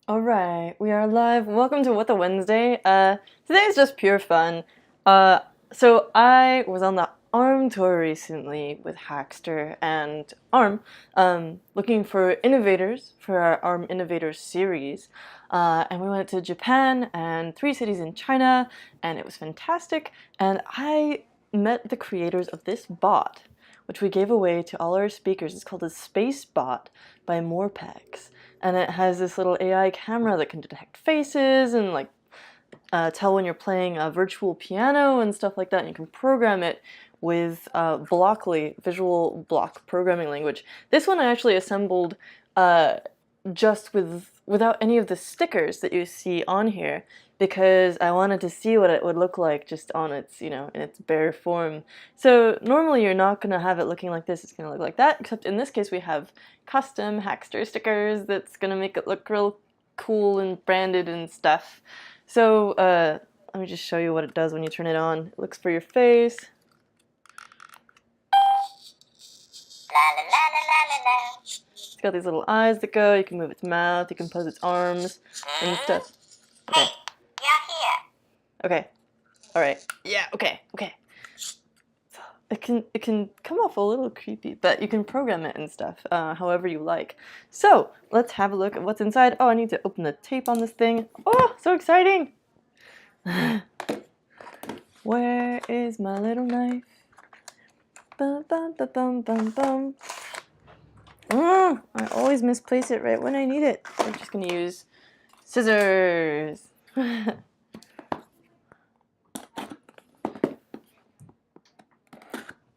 All right, we are live. Welcome to What the Wednesday. Today is just pure fun. So I was on the ARM tour recently with Hackster and ARM, looking for innovators for our ARM Innovators series. And we went to Japan and 3 cities in China, and it was fantastic. And I met the creators of this bot, which we gave away to all our speakers. It's called a SPACEBot by Morpx. And it has this little AI camera that can detect faces and like tell when you're playing a virtual piano and stuff like that. And you can program it with Blockly, visual block programming language. This one I actually assembled just without any of the stickers that you see on here, because I wanted to see what it would look like just on its, in its bare form. So normally you're not gonna have it looking like this, it's gonna look like that, except in this case we have custom Hackster stickers that's gonna make it look real cool and branded and stuff. So let me just show you what it does when you turn it on. It looks for your face. It's got these little eyes that go. You can move its mouth. You can pose its arms and stuff. Okay. Hey, you're here. Okay. All right. Yeah. Okay. Okay. So it can come off a little creepy, but you can program it and stuff however you like. So let's have a look at what's inside. Oh, I need to open the tape on this thing. Oh, so exciting! Where is my little knife? Bum bum bum bum bum bum. I always misplace it right when I need it. So I'm just gonna use scissors.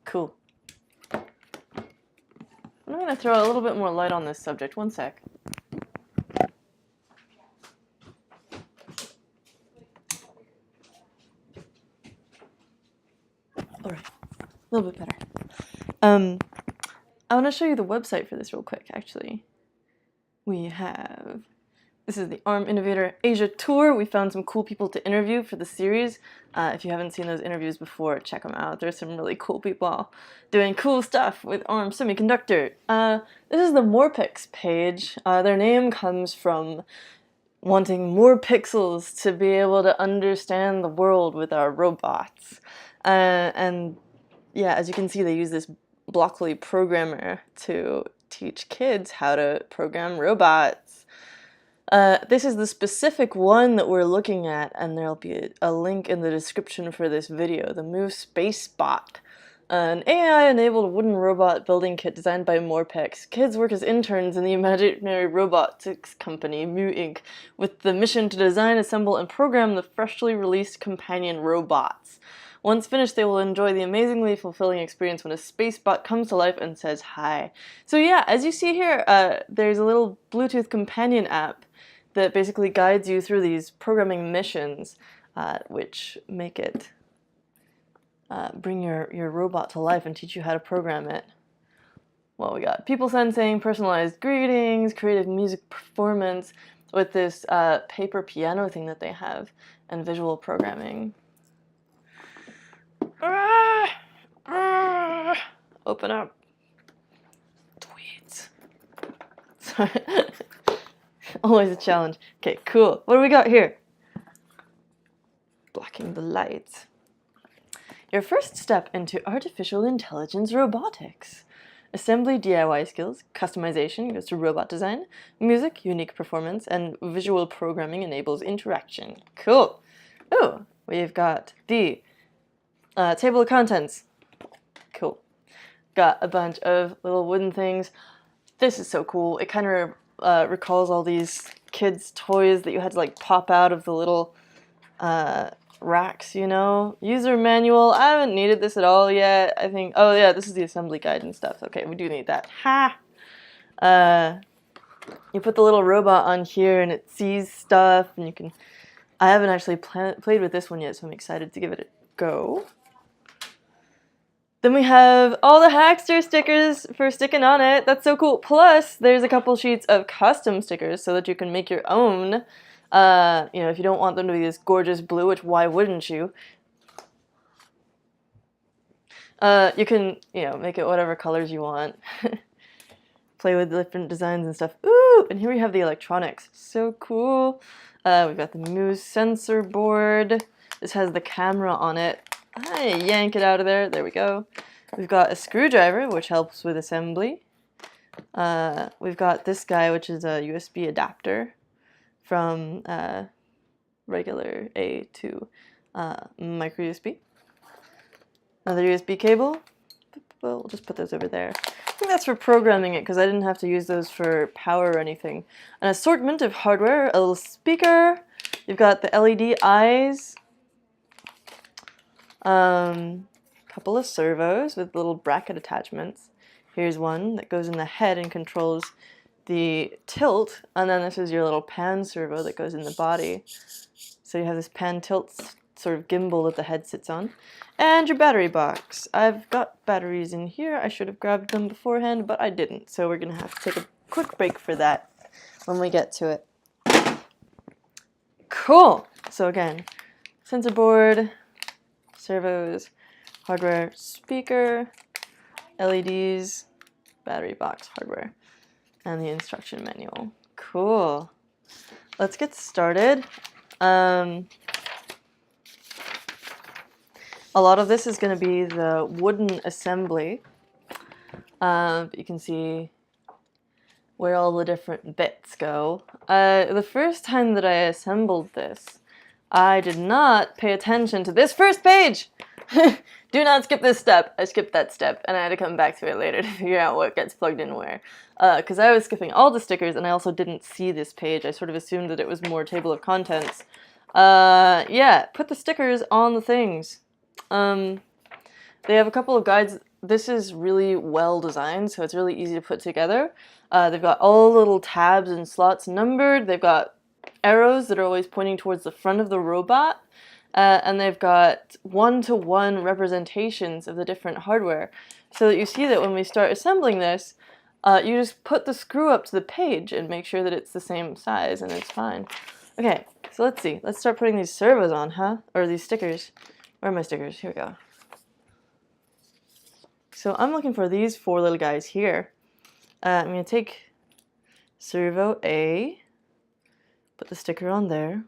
Cool. I'm gonna throw a little bit more light on this subject. One sec. All right, a little bit better. I want to show you the website for this real quick. Actually, this is the ARM Innovator Asia Tour. We found some cool people to interview for the series. If you haven't seen those interviews before, check them out. There's some really cool people doing cool stuff with ARM Semiconductor. This is the Morpx page. Their name comes from wanting more pixels to be able to understand the world with our robots. And yeah, as you can see, they use this Blockly programmer to teach kids how to program robots. This is the specific one that we're looking at, and there'll be a link in the description for this video, the Move SpaceBot. An AI-enabled wooden robot building kit designed by Morpx. Kids work as interns in the imaginary robotics company, Mu Inc., with the mission to design, assemble, and program the freshly released companion robots. Once finished, they will enjoy the amazingly fulfilling experience when a SpaceBot comes to life and says hi. So yeah, as you see here, there's a little Bluetooth companion app that basically guides you through these programming missions, which make it bring your robot to life and teach you how to program it. Well, we got people sensing, personalized greetings, creative music performance with this paper piano thing that they have, and visual programming. Open up. Tweets. Sorry. Always a challenge. Okay, cool. What do we got here? Blocking the lights. Your first step into artificial intelligence robotics. Assembly DIY skills, customization goes to robot design, music, unique performance, and visual programming enables interaction. Cool. Oh, we've got the table of contents. Cool. Got a bunch of little wooden things. This is so cool. It kind of recalls all these kids' toys that you had to like pop out of the little racks, User manual. I haven't needed this at all yet. I think, oh yeah, this is the assembly guide and stuff. Okay, we do need that. Ha! You put the little robot on here and it sees stuff, and you can, I haven't actually played with this one yet, so I'm excited to give it a go. Then we have all the Hackster stickers for sticking on it. That's so cool. Plus, there's a couple sheets of custom stickers so that you can make your own. If you don't want them to be this gorgeous blue, which why wouldn't you? You can, make it whatever colors you want. play with different designs and stuff. Ooh, and here we have the electronics. So cool. We've got the Muse sensor board. This has the camera on it. I yank it out of there. There we go. We've got a screwdriver, which helps with assembly. We've got this guy, which is a USB adapter from regular A to micro USB. Another USB cable. We'll just put those over there. I think that's for programming it because I didn't have to use those for power or anything. An assortment of hardware, a little speaker. You've got the LED eyes. Couple of servos with little bracket attachments. Here's one that goes in the head and controls the tilt, and then this is your little pan servo that goes in the body. So you have this pan tilt sort of gimbal that the head sits on. And your battery box. I've got batteries in here. I should have grabbed them beforehand, but I didn't. So we're going to have to take a quick break for that when we get to it. Cool. So again, sensor board, servos, hardware, speaker, LEDs, battery box hardware, and the instruction manual. Cool. Let's get started. A lot of this is going to be the wooden assembly. You can see where all the different bits go. The first time that I assembled this, I did not pay attention to this first page. Do not skip this step. I skipped that step, and I had to come back to it later to figure out what gets plugged in where. Because I was skipping all the stickers, and I also didn't see this page. I sort of assumed that it was more table of contents. Yeah, put the stickers on the things. They have a couple of guides. This is really well designed, so it's really easy to put together. They've got all the little tabs and slots numbered. They've got arrows that are always pointing towards the front of the robot. And they've got one-to-one representations of the different hardware. So that you see that when we start assembling this, you just put the screw up to the page and make sure that it's the same size and it's fine. Okay, so let's see. Let's start putting these servos on, huh? Or these stickers. Where are my stickers? Here we go. So I'm looking for these four little guys here. I'm going to take servo A, put the sticker on there.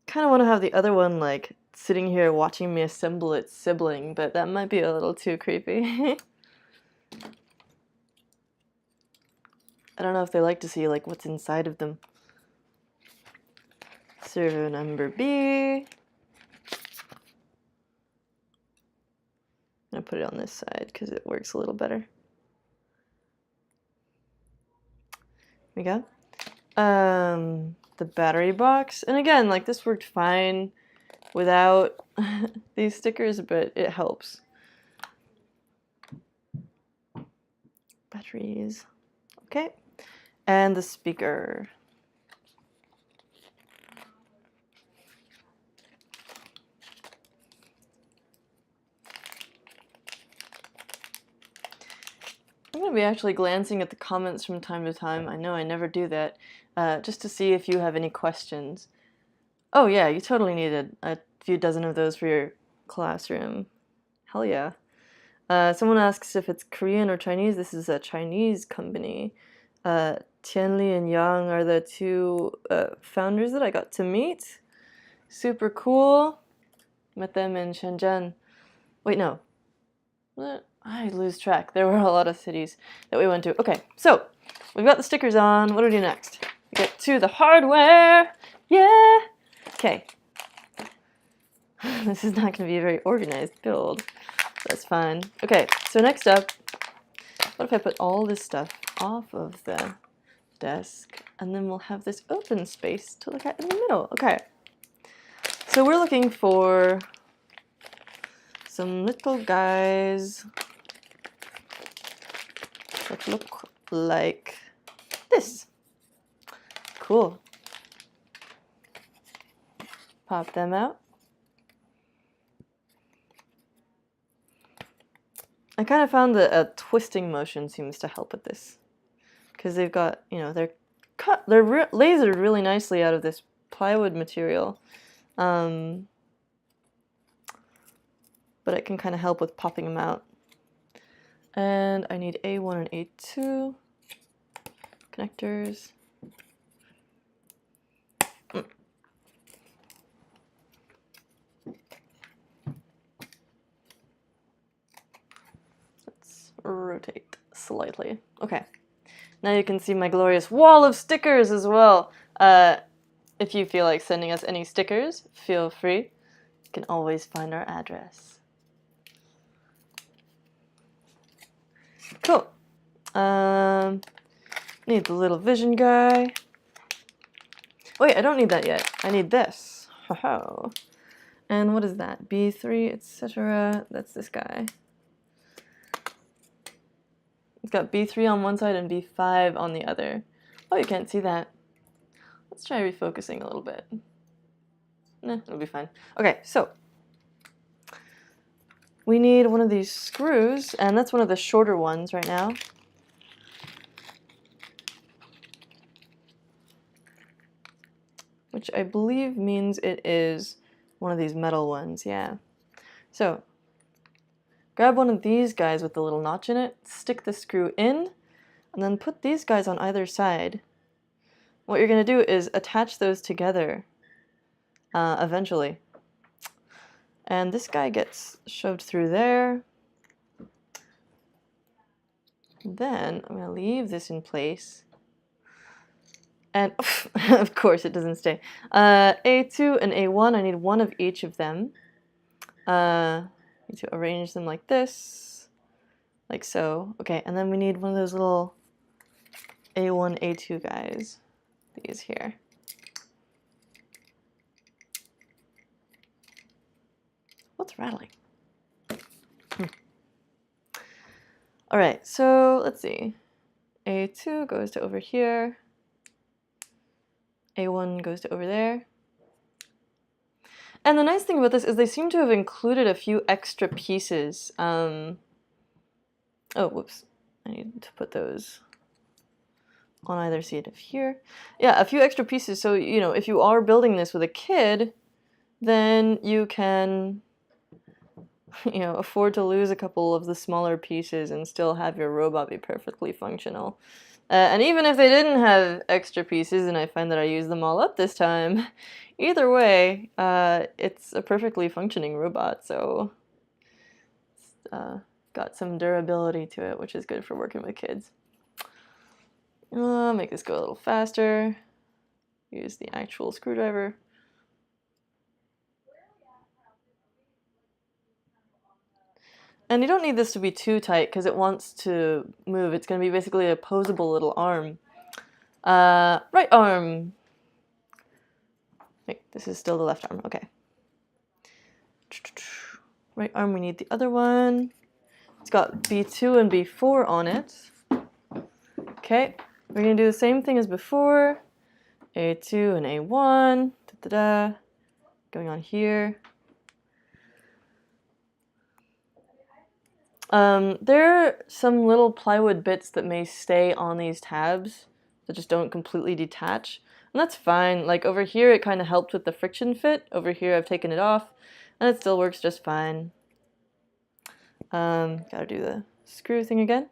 Kind of want to have the other one like sitting here watching me assemble its sibling, but that might be a little too creepy. I don't know if they like to see like what's inside of them. Servo number B. I'm gonna put it on this side because it works a little better. Here we go. The battery box, and again, like this worked fine without these stickers, but it helps. Batteries, okay, and the speaker. I'm going to be actually glancing at the comments from time to time. I know I never do that. Just to see if you have any questions. Oh yeah, you totally needed a few dozen of those for your classroom. Hell yeah. Someone asks if it's Korean or Chinese. This is a Chinese company. Tianli and Yang are the two founders that I got to meet. Super cool. Met them in Shenzhen. Wait, no. I lose track. There were a lot of cities that we went to. Okay, so we've got the stickers on. What do we do next? We get to the hardware. Yeah. Okay. This is not going to be a very organized build. That's fine. Okay, so next up, what if I put all this stuff off of the desk, and then we'll have this open space to look at in the middle. Okay. So we're looking for some little guys that look like this. Cool. Pop them out. I kind of found that a twisting motion seems to help with this, because they've got, you know, they're lasered really nicely out of this plywood material. But it can kind of help with popping them out. And I need A1 and A2 connectors. Let's rotate slightly. Okay. Now you can see my glorious wall of stickers as well. If you feel like sending us any stickers, feel free. You can always find our address. Cool. Need the little vision guy. Wait, I don't need that yet. I need this. Ho-ho. And what is that? B3, etc. That's this guy. It's got B3 on one side and B5 on the other. Oh, you can't see that. Let's try refocusing a little bit. Nah, it'll be fine. Okay, so we need one of these screws, and that's one of the shorter ones right now. Which I believe means it is one of these metal ones, yeah. So, grab one of these guys with the little notch in it, stick the screw in, and then put these guys on either side. What you're going to do is attach those together eventually. And this guy gets shoved through there. Then I'm going to leave this in place. And of course it doesn't stay. A2 and A1, I need one of each of them. Need to arrange them like this, like so. Okay, and then we need one of those little A1, A2 guys. These here. What's rattling? All right, so let's see. A2 goes to over here. A1 goes to over there. And the nice thing about this is they seem to have included a few extra pieces. Oh, whoops. I need to put those on either side of here. Yeah, a few extra pieces. So, you know, if you are building this with a kid, then you can, you know, afford to lose a couple of the smaller pieces and still have your robot be perfectly functional. And even if they didn't have extra pieces, and I find that I use them all up this time, either way, it's a perfectly functioning robot, so it's got some durability to it, which is good for working with kids. Make this go a little faster. Use the actual screwdriver. And you don't need this to be too tight because it wants to move. It's going to be basically a posable little arm. Right arm. Wait, this is still the left arm. Okay. Right arm, we need the other one. It's got B2 and B4 on it. Okay, we're going to do the same thing as before. A2 and A1. Da-da-da. Going on here. There are some little plywood bits that may stay on these tabs that just don't completely detach. And that's fine. Like over here it kind of helped with the friction fit. Over here I've taken it off and it still works just fine. Gotta do the screw thing again.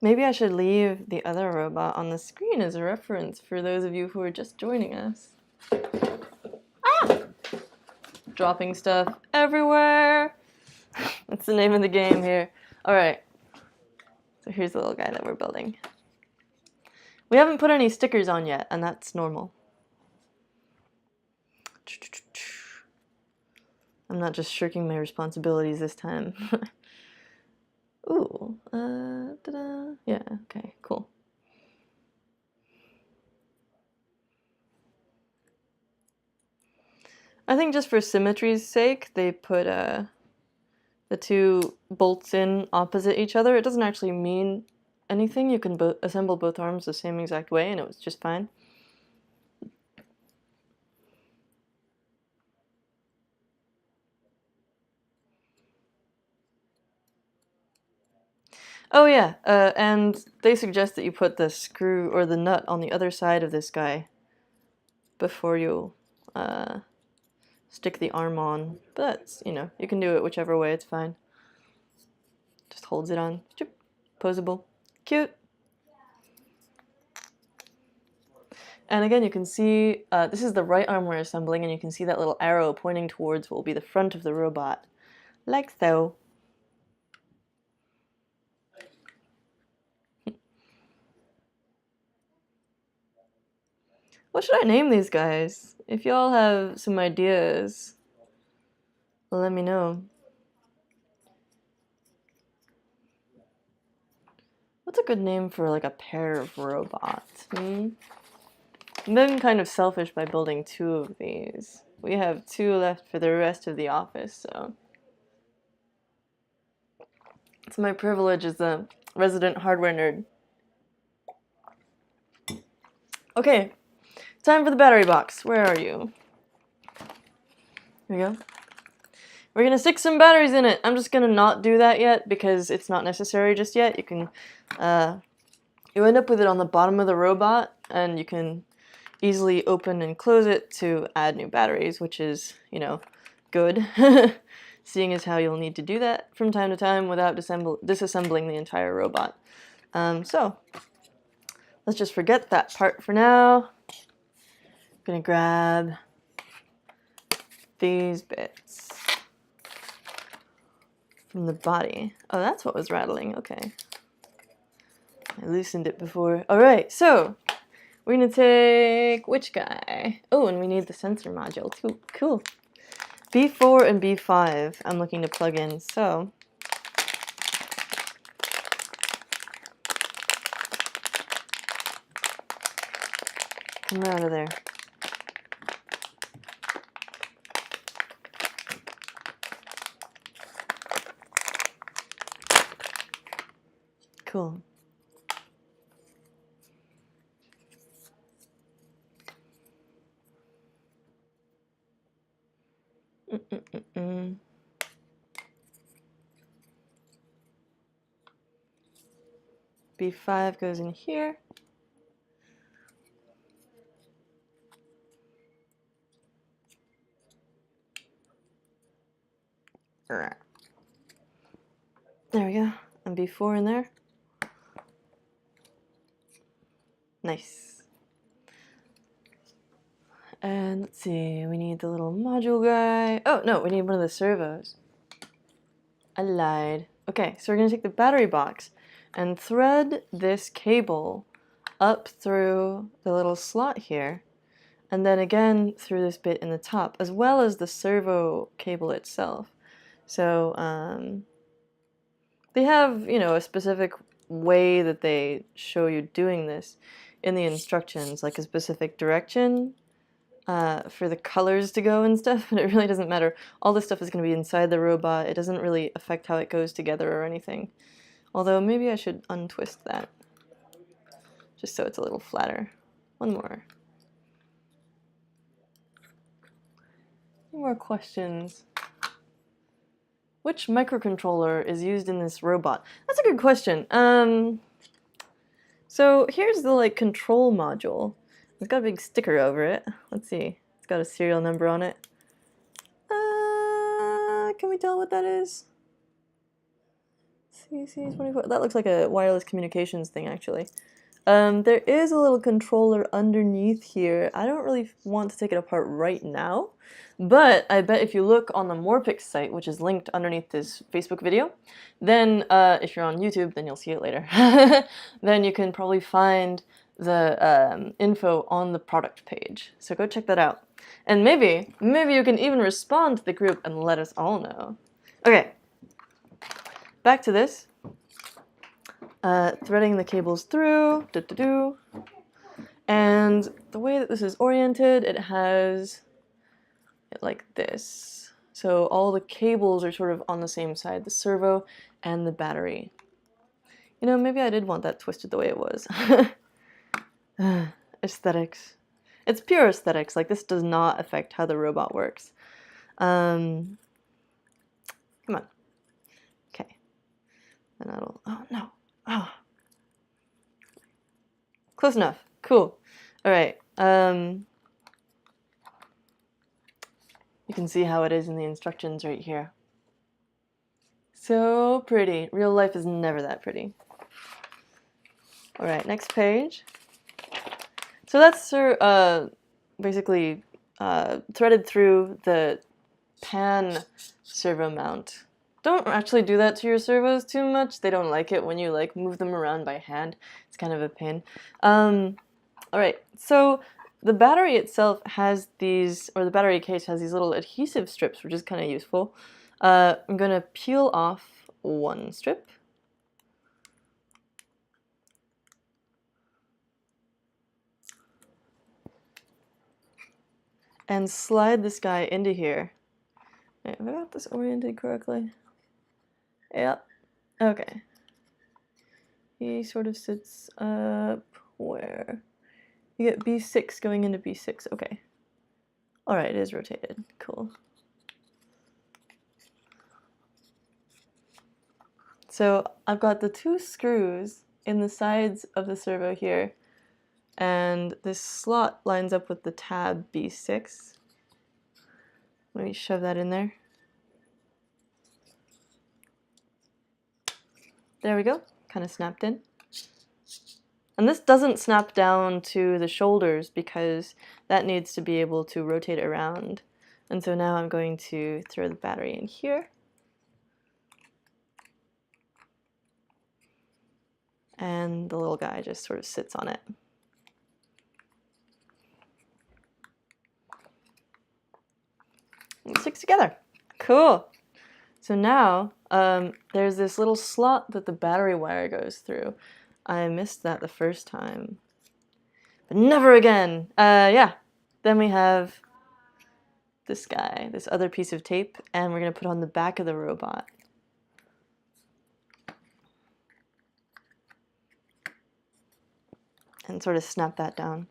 Maybe I should leave the other robot on the screen as a reference for those of you who are just joining us. Ah! Dropping stuff everywhere. That's the name of the game here. Alright. So here's the little guy that we're building. We haven't put any stickers on yet, and that's normal. I'm not just shirking my responsibilities this time. Ooh, ta-da. Yeah, okay, cool. I think just for symmetry's sake, they put the two bolts in opposite each other. It doesn't actually mean anything. You can assemble both arms the same exact way, and it was just fine. Oh yeah, and they suggest that you put the screw or the nut on the other side of this guy before you stick the arm on. But that's, you know, you can do it whichever way, it's fine. Just holds it on. Posable. Cute. And again, you can see, this is the right arm we're assembling, and you can see that little arrow pointing towards what will be the front of the robot. Like so. What should I name these guys? If y'all have some ideas, let me know. What's a good name for like a pair of robots? I'm being kind of selfish by building 2 of these. We have 2 left for the rest of the office, so it's my privilege as a resident hardware nerd. Okay, time for the battery box. Where are you? Here we go. We're gonna stick some batteries in it. I'm just gonna not do that yet because it's not necessary just yet. You can, you end up with it on the bottom of the robot, and you can easily open and close it to add new batteries, which is, you know, good. Seeing as how you'll need to do that from time to time without disassembling the entire robot. So let's just forget that part for now. I'm gonna grab these bits from the body. Oh, that's what was rattling. Okay. I loosened it before. All right, so we're gonna take which guy? Oh, and we need the sensor module too. Cool. B4 and B5 I'm looking to plug in, so come out of there. Cool. B5 goes in here. There we go. And B4 in there. Nice. And let's see, we need the little module guy. Oh, no, we need one of the servos. I lied. Okay, so we're gonna take the battery box and thread this cable up through the little slot here, and then again through this bit in the top, as well as the servo cable itself. So they have, you know, a specific way that they show you doing this in the instructions, like a specific direction for the colors to go and stuff, but it really doesn't matter. All this stuff is going to be inside the robot. It doesn't really affect how it goes together or anything. Although maybe I should untwist that, just so it's a little flatter. One more. Any more questions? Which microcontroller is used in this robot? That's a good question. So here's the like control module. It's got a big sticker over it. Let's see. It's got a serial number on it. Can we tell what that is? CC24. That looks like a wireless communications thing, actually. There is a little controller underneath here. I don't really want to take it apart right now, but I bet if you look on the Morpx site, which is linked underneath this Facebook video, then if you're on YouTube, then you'll see it later. Then you can probably find the info on the product page. So go check that out. And maybe you can even respond to the group and let us all know. Okay, back to this. Threading the cables through, and the way that this is oriented, it has it like this. So all the cables are sort of on the same side, the servo and the battery. You know, maybe I did want that twisted the way it was. Aesthetics. It's pure aesthetics. Like, this does not affect how the robot works. Come on. Okay. And that'll, oh no. close enough. Cool. All right. You can see how it is in the instructions right here. So pretty. Real life is never that pretty. All right, next page. So that's basically threaded through the pan servo mount. Don't actually do that to your servos too much. They don't like it when you like move them around by hand. It's kind of a pain. All right, so the battery itself has these, or the battery case has these little adhesive strips, which is kind of useful. I'm going to peel off one strip. And slide this guy into here. Have I got this oriented correctly? Yep. Okay. He sort of sits up where? You get B6 going into B6. Okay. Alright, it is rotated. Cool. So I've got the two screws in the sides of the servo here, and this slot lines up with the tab B6. Let me shove that in there. There we go, kind of snapped in. And this doesn't snap down to the shoulders because that needs to be able to rotate around. And so now I'm going to throw the battery in here. And the little guy just sort of sits on it. It sticks together. Cool. So now there's this little slot that the battery wire goes through. I missed that the first time, but never again. Yeah. Then we have this guy, this other piece of tape, and we're gonna put on the back of the robot. And sort of snap that down.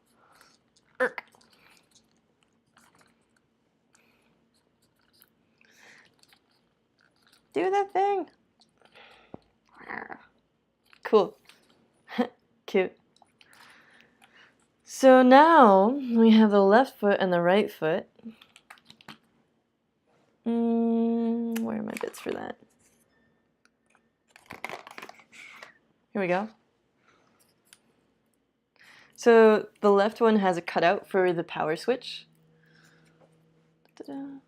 Do that thing. Cool. Cute. So now we have the left foot and the right foot. Where are my bits for that? Here we go. So the left one has a cutout for the power switch. Ta-da.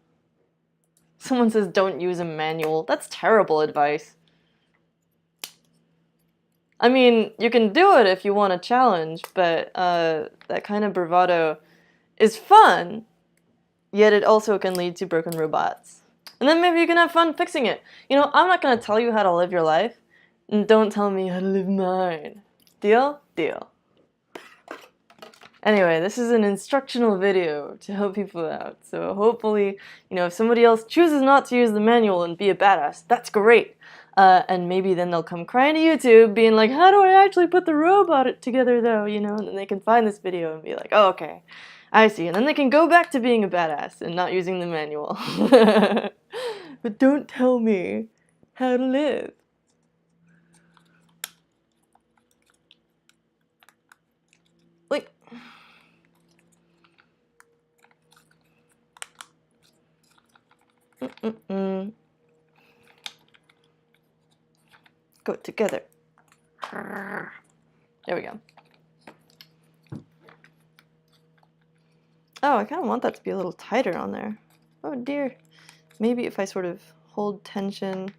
Someone says don't use a manual. That's terrible advice. I mean, you can do it if you want a challenge, but that kind of bravado is fun, yet it also can lead to broken robots. And then maybe you can have fun fixing it. You know, I'm not going to tell you how to live your life, and don't tell me how to live mine. Deal? Deal. Anyway, this is an instructional video to help people out, so hopefully, you know, if somebody else chooses not to use the manual and be a badass, that's great. And maybe then they'll come crying to YouTube being like, how do I actually put the robot together though, you know, and then they can find this video and be like, oh, okay, I see. And then they can go back to being a badass and not using the manual. But don't tell me how to live. Like, go together. There we go. Oh, I kind of want that to be a little tighter on there. Oh dear. Maybe if I sort of hold tension.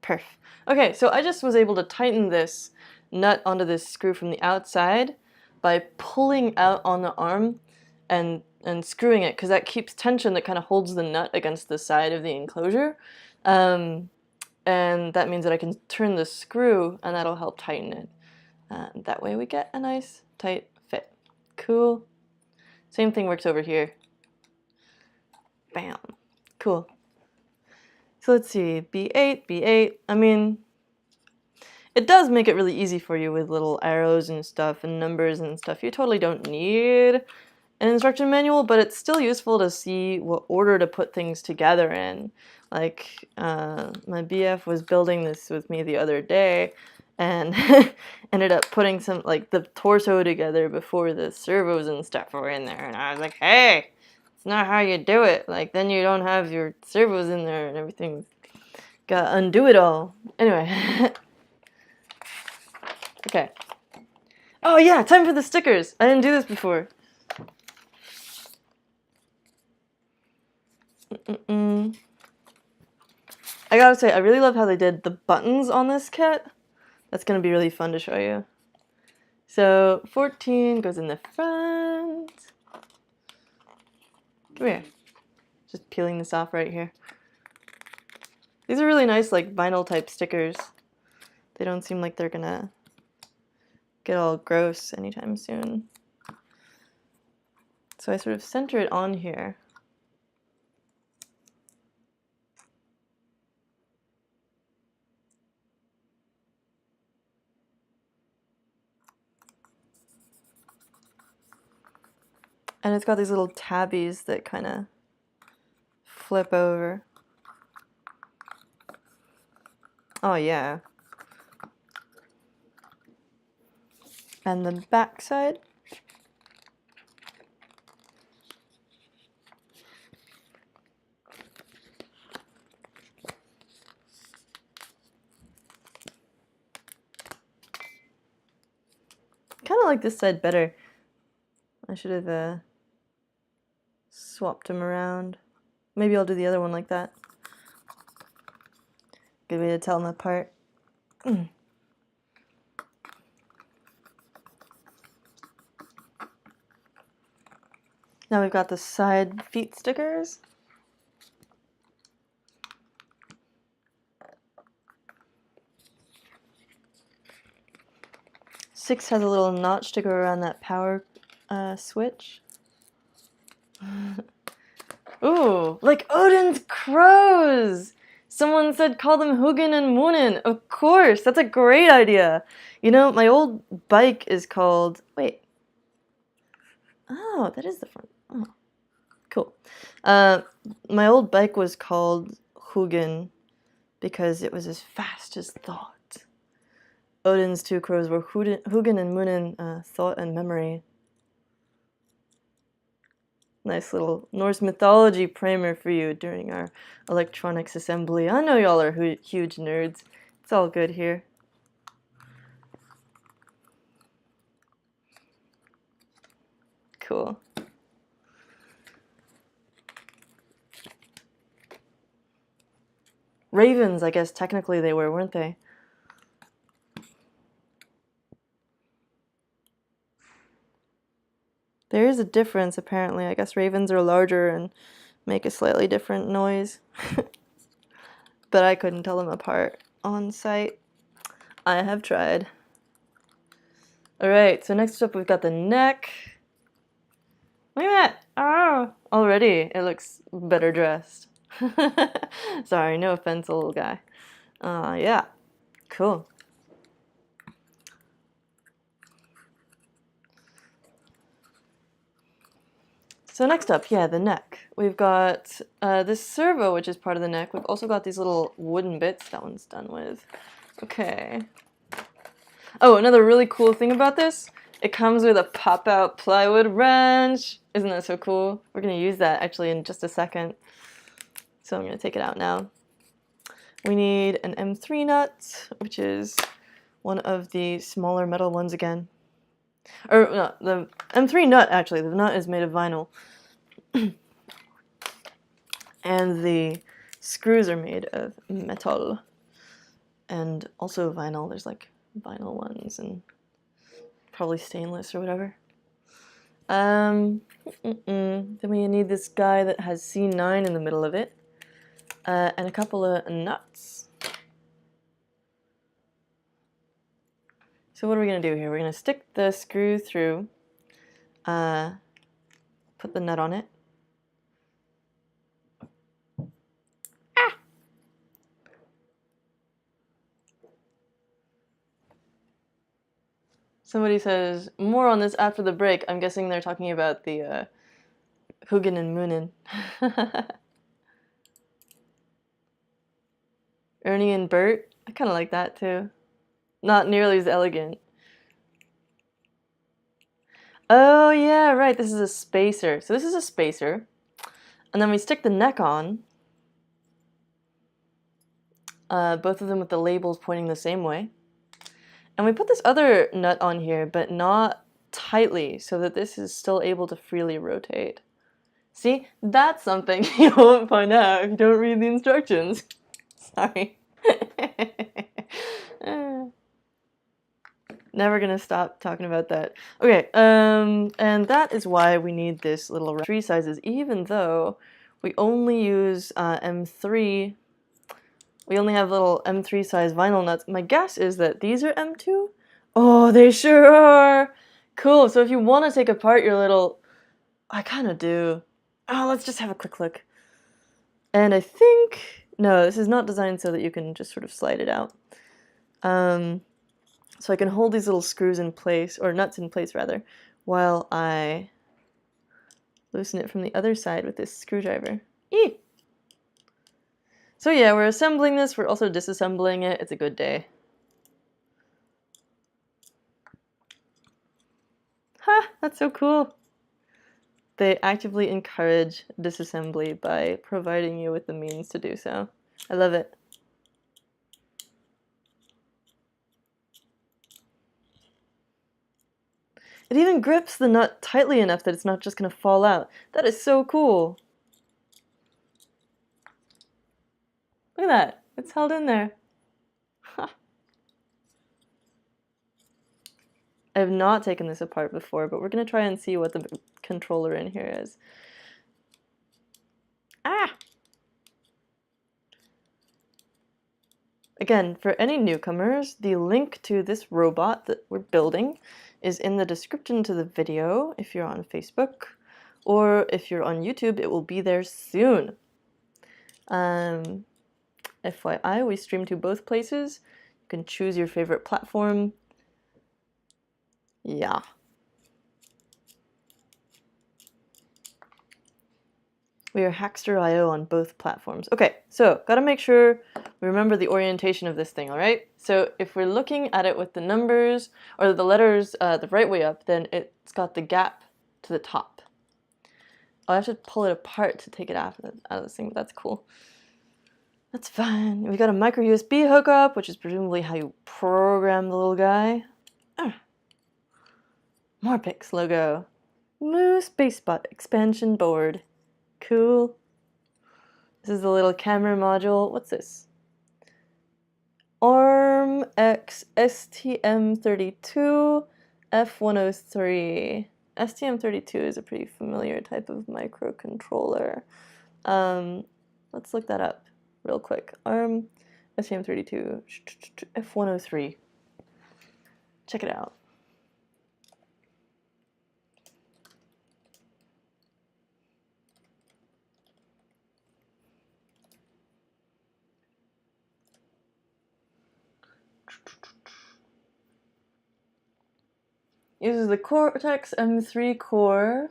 Perf. Okay, so I just was able to tighten this nut onto this screw from the outside by pulling out on the arm and screwing it, because that keeps tension that kind of holds the nut against the side of the enclosure. And that means that I can turn the screw and that'll help tighten it. That way we get a nice tight fit. Cool. Same thing works over here. Bam. Cool. So let's see, B8, B8. I mean, it does make it really easy for you with little arrows and stuff and numbers and stuff. You totally don't need an instruction manual, but it's still useful to see what order to put things together in. Like, my BF was building this with me the other day, and ended up putting some, like, the torso together before the servos and stuff were in there, and I was like, hey, it's not how you do it. Like, then you don't have your servos in there and everything. Gotta undo it all. Anyway. Okay. Oh yeah, time for the stickers. I didn't do this before. I gotta say, I really love how they did the buttons on this kit. That's gonna be really fun to show you. So 14 goes in the front. Come here. Just peeling this off right here. These are really nice, like, vinyl type stickers. They don't seem like they're gonna get all gross anytime soon. So I sort of center it on here. And it's got these little tabbies that kind of flip over. Oh yeah. And the back side. Kind of like this side better. I should have swapped them around. Maybe I'll do the other one like that. Good way to tell them apart. Now we've got the side feet stickers. Six has a little notch to go around that power switch. Ooh, like Odin's crows! Someone said call them Hugin and Munin. Of course, that's a great idea. You know, my old bike is called... Wait. Oh, that is the front. Oh, cool. My old bike was called Hugin because it was as fast as thought. Odin's two crows were Hugin and Munin, thought and memory. Nice little Norse mythology primer for you during our electronics assembly. I know y'all are huge nerds. It's all good here. Cool. Ravens, I guess technically they were, weren't they? There is a difference, apparently. I guess ravens are larger and make a slightly different noise. But I couldn't tell them apart on site. I have tried. Alright, so next up we've got the neck. Look at that! Oh! Already it looks better dressed. Sorry, no offense, little guy. Yeah. Cool. So next up, yeah, the neck. We've got this servo, which is part of the neck. We've also got these little wooden bits that one's done with. Okay. Oh, another really cool thing about this, it comes with a pop-out plywood wrench. Isn't that so cool? We're going to use that actually in just a second. So I'm going to take it out now. We need an M3 nut, which is one of the smaller metal ones again. Or no, the M3 nut, actually. The nut is made of vinyl. And the screws are made of metal. And also vinyl. There's like vinyl ones and probably stainless or whatever. Then we need this guy that has C9 in the middle of it. And a couple of nuts. So what are we going to do here? We're going to stick the screw through, put the nut on it. Ah! Somebody says, more on this after the break. I'm guessing they're talking about the Hugin and Moonin. Ernie and Bert. I kind of like that too. Not nearly as elegant. Oh yeah, right. This is a spacer. So this is a spacer. And then we stick the neck on. Both of them with the labels pointing the same way. And we put this other nut on here, but not tightly, so that this is still able to freely rotate. See, that's something you won't find out if you don't read the instructions. Sorry. Never gonna stop talking about that. Okay, and that is why we need this little 3 sizes, even though we only use M3. We only have little M3 size vinyl nuts. My guess is that these are M2. Oh, they sure are. Cool. So if you want to take apart your little, I kind of do. Oh, let's just have a quick look. And I think, no, this is not designed so that you can just sort of slide it out. So I can hold these little screws in place, or nuts in place rather, while I loosen it from the other side with this screwdriver. Eee! So yeah, we're assembling this, we're also disassembling it. It's a good day. Ha! That's so cool. They actively encourage disassembly by providing you with the means to do so. I love it. It even grips the nut tightly enough that it's not just going to fall out. That is so cool. Look at that. It's held in there. Huh. I have not taken this apart before, but we're going to try and see what the controller in here is. Ah! Again, for any newcomers, the link to this robot that we're building is in the description to the video if you're on Facebook, or if you're on YouTube, it will be there soon. FYI, we stream to both places. You can choose your favorite platform. Yeah. We are Hackster.io on both platforms. Okay, so gotta make sure we remember the orientation of this thing, all right? So if we're looking at it with the numbers, or the letters the right way up, then it's got the gap to the top. I'll have to pull it apart to take it out of this thing, but that's cool. That's fine. We got a micro USB hookup, which is presumably how you program the little guy. Morpx logo. Moo SPACEBOT expansion board. Cool. This is the little camera module. What's this? Morpx STM32 F103. STM32 is a pretty familiar type of microcontroller. Let's look that up real quick. ARM STM32 F103. Check it out. Uses the Cortex M3 core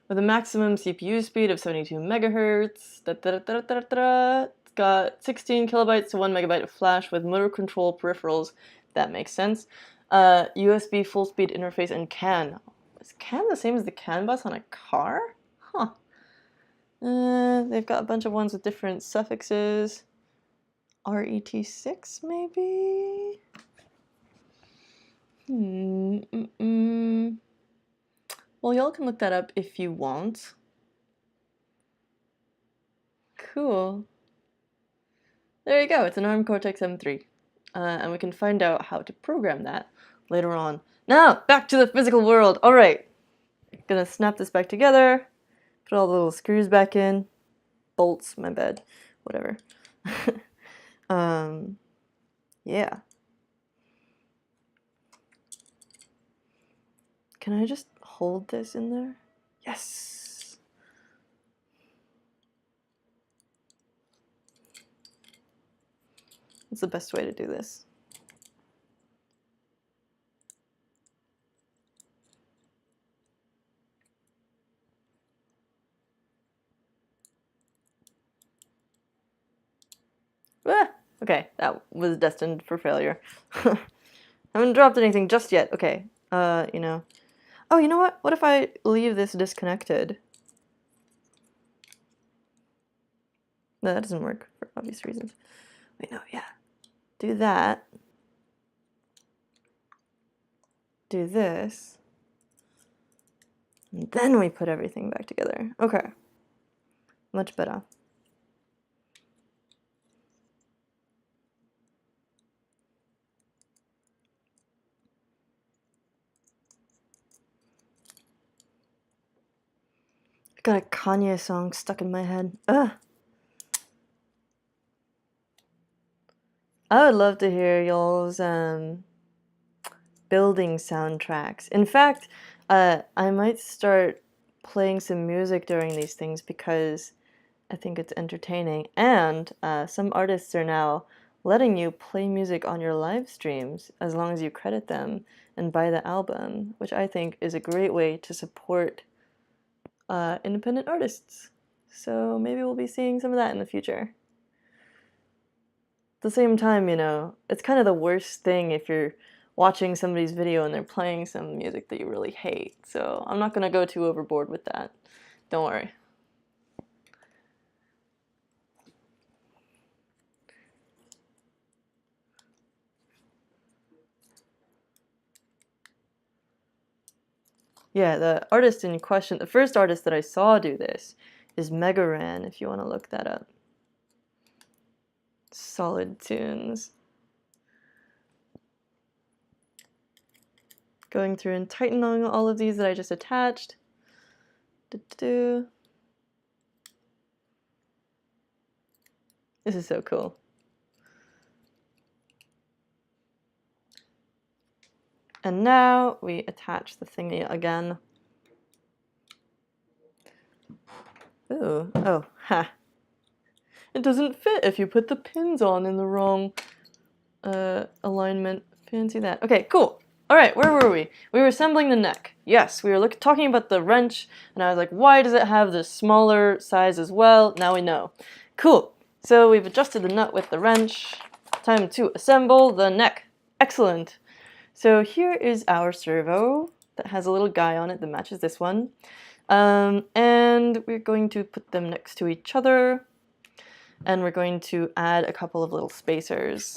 with a maximum CPU speed of 72 megahertz. It's got 16 kilobytes to 1 megabyte of flash with motor control peripherals. That makes sense. USB full speed interface and CAN. Is CAN the same as the CAN bus on a car? Huh. They've got a bunch of ones with different suffixes. RET6 maybe? Well, y'all can look that up if you want. Cool. There you go, it's an ARM Cortex M3. And we can find out how to program that later on. Now, back to the physical world. All right, gonna snap this back together, put all the little screws back in. Bolts, my bad, whatever. Yeah. Can I just hold this in there? Yes! What's the best way to do this? Okay, that was destined for failure. I haven't dropped anything just yet. Okay, you know. Oh, you know what? What if I leave this disconnected? No, that doesn't work for obvious reasons. Wait, no, yeah. Do that. Do this. And then we put everything back together. Okay. Much better. I got a Kanye song stuck in my head. Ugh. I would love to hear y'all's building soundtracks. In fact, I might start playing some music during these things because I think it's entertaining. And some artists are now letting you play music on your live streams as long as you credit them and buy the album, which I think is a great way to support independent artists. So maybe we'll be seeing some of that in the future. At the same time, you know, it's kind of the worst thing if you're watching somebody's video and they're playing some music that you really hate. So I'm not going to go too overboard with that. Don't worry. Yeah, the artist in question, the first artist that I saw do this is Megaran, if you want to look that up. Solid tunes. Going through and tightening all of these that I just attached. This is so cool. And now we attach the thingy again. Ooh, oh, ha. It doesn't fit if you put the pins on in the wrong alignment. Fancy that. Okay, cool. All right, where were we? We were assembling the neck. Yes, we were talking about the wrench, and I was like, why does it have the smaller size as well? Now we know. Cool. So we've adjusted the nut with the wrench. Time to assemble the neck. Excellent. So here is our servo that has a little guy on it that matches this one. And we're going to put them next to each other. And we're going to add a couple of little spacers.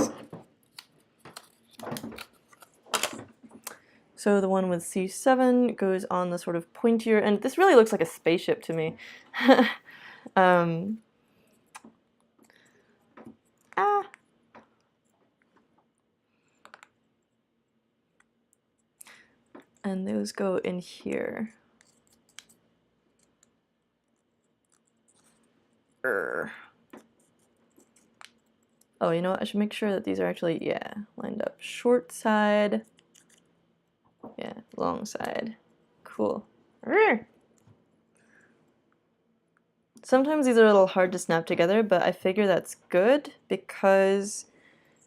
So the one with C7 goes on the sort of pointier end. This really looks like a spaceship to me. And those go in here. Oh, you know what? I should make sure that these are actually, yeah, lined up. Short side. Yeah, long side. Cool. Sometimes these are a little hard to snap together, but I figure that's good because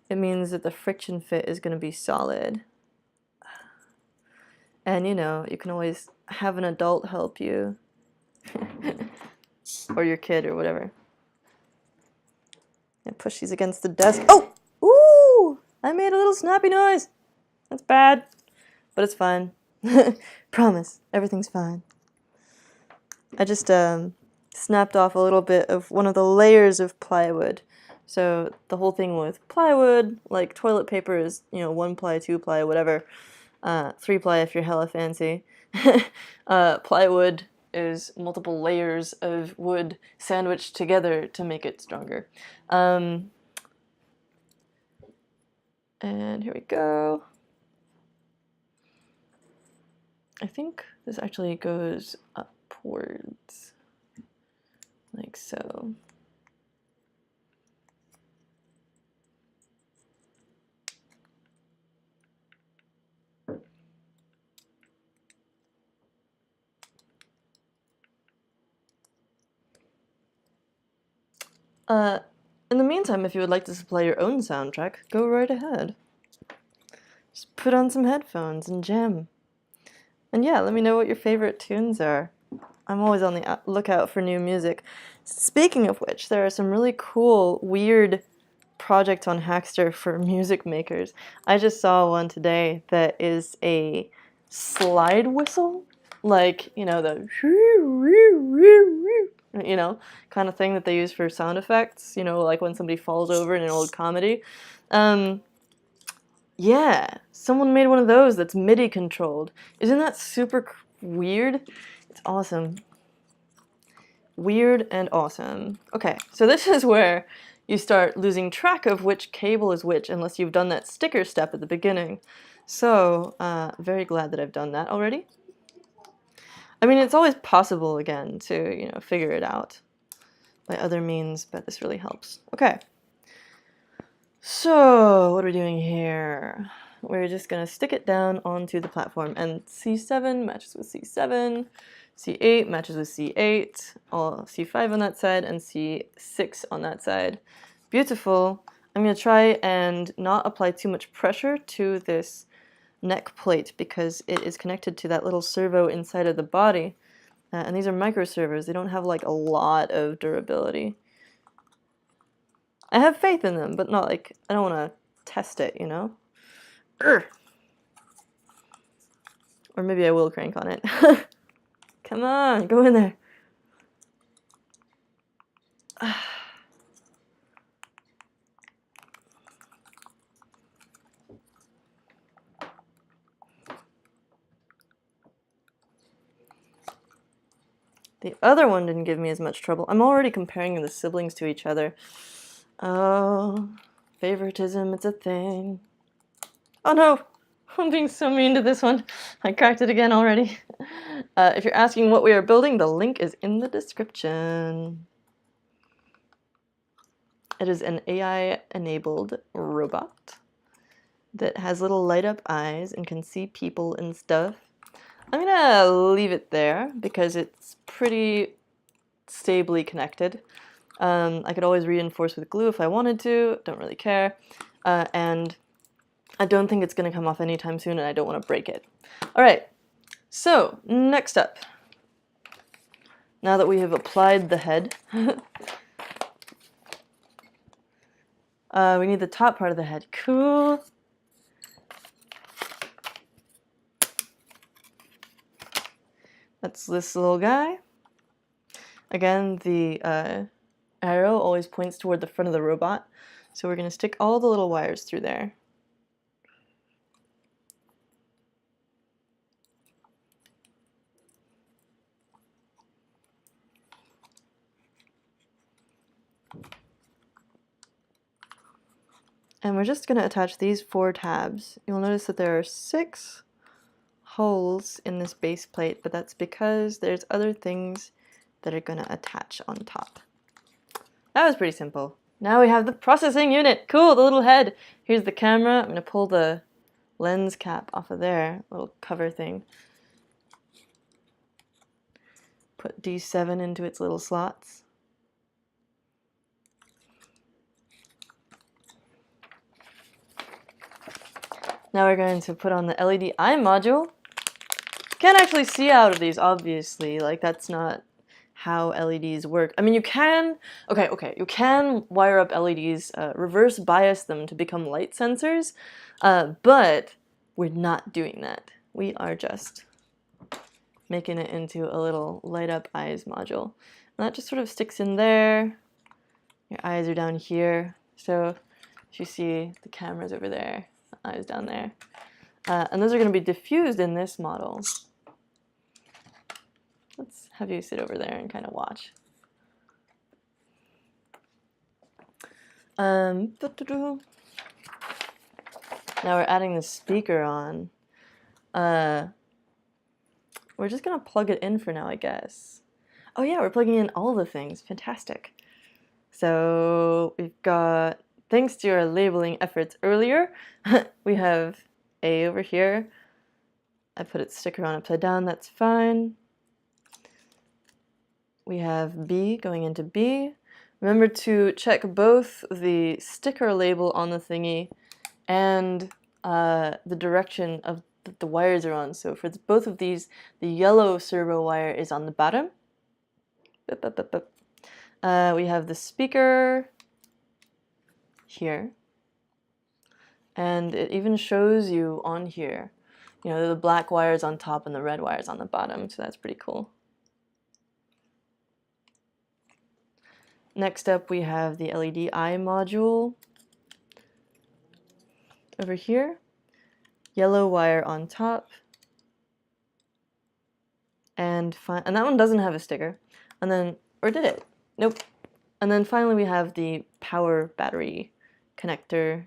it means that the friction fit is going to be solid. And you know, you can always have an adult help you. Or your kid or whatever. And push these against the desk. Oh! Ooh! I made a little snappy noise. That's bad. But it's fine. Promise, everything's fine. I just snapped off a little bit of one of the layers of plywood. So the whole thing with plywood, like toilet paper is, you know, 1-ply, 2-ply, whatever. 3-ply if you're hella fancy. Plywood is multiple layers of wood sandwiched together to make it stronger. And here we go. I think this actually goes upwards, like so. In the meantime, if you would like to supply your own soundtrack, go right ahead. Just put on some headphones and jam. And yeah, let me know what your favorite tunes are. I'm always on the lookout for new music. Speaking of which, there are some really cool, weird projects on Hackster for music makers. I just saw one today that is a slide whistle, like, you know, the kind of thing that they use for sound effects, you know, like when somebody falls over in an old comedy. Yeah, someone made one of those that's MIDI controlled. Isn't that super weird? It's awesome. Weird and awesome. Okay, so this is where you start losing track of which cable is which unless you've done that sticker step at the beginning. So, very glad that I've done that already. I mean, it's always possible, again, to, you know, figure it out by other means, but this really helps. Okay. So, what are we doing here? We're just going to stick it down onto the platform, and C7 matches with C7, C8 matches with C8, all C5 on that side, and C6 on that side. Beautiful. I'm going to try and not apply too much pressure to this neck plate because it is connected to that little servo inside of the body. And these are micro servos. They don't have like a lot of durability. I have faith in them, but not like, I don't want to test it, you know? Urgh. Or maybe I will crank on it. Come on, go in there. The other one didn't give me as much trouble. I'm already comparing the siblings to each other. Oh, favoritism, it's a thing. Oh no, I'm being so mean to this one. I cracked it again already. If you're asking what we are building, the link is in the description. It is an AI-enabled robot that has little light-up eyes and can see people and stuff. I'm gonna leave it there because it's pretty stably connected. I could always reinforce with glue if I wanted to, don't really care. And I don't think it's gonna come off anytime soon and I don't wanna break it. All right, so next up, now that we have applied the head, we need the top part of the head. Cool. That's this little guy. Again, the arrow always points toward the front of the robot. So we're going to stick all the little wires through there. And we're just going to attach these 4 tabs. You'll notice that there are 6 holes in this base plate, but that's because there's other things that are going to attach on top. That was pretty simple. Now we have the processing unit. Cool, the little head. Here's the camera. I'm going to pull the lens cap off of there, little cover thing. Put D7 into its little slots. Now we're going to put on the LED eye module. Can't actually see out of these, obviously. Like, that's not how LEDs work. I mean, you can, you can wire up LEDs, reverse bias them to become light sensors, but we're not doing that. We are just making it into a little light up eyes module. And that just sort of sticks in there. Your eyes are down here. So if you see the cameras over there, the eyes down there. And those are going to be diffused in this model. Let's have you sit over there and kind of watch. Now we're adding the speaker on. We're just going to plug it in for now, I guess. Oh yeah, we're plugging in all the things. Fantastic. So we've got, thanks to our labeling efforts earlier, we have A over here. I put its sticker on upside down, that's fine. We have B going into B. Remember to check both the sticker label on the thingy and the direction of the wires are on. So for both of these, the yellow servo wire is on the bottom. We have the speaker here. And it even shows you on here, you know, the black wires on top and the red wires on the bottom, so that's pretty cool. Next up, we have the LED eye module over here. Yellow wire on top. And that one doesn't have a sticker. And then, or did it? Nope. And then finally we have the power battery connector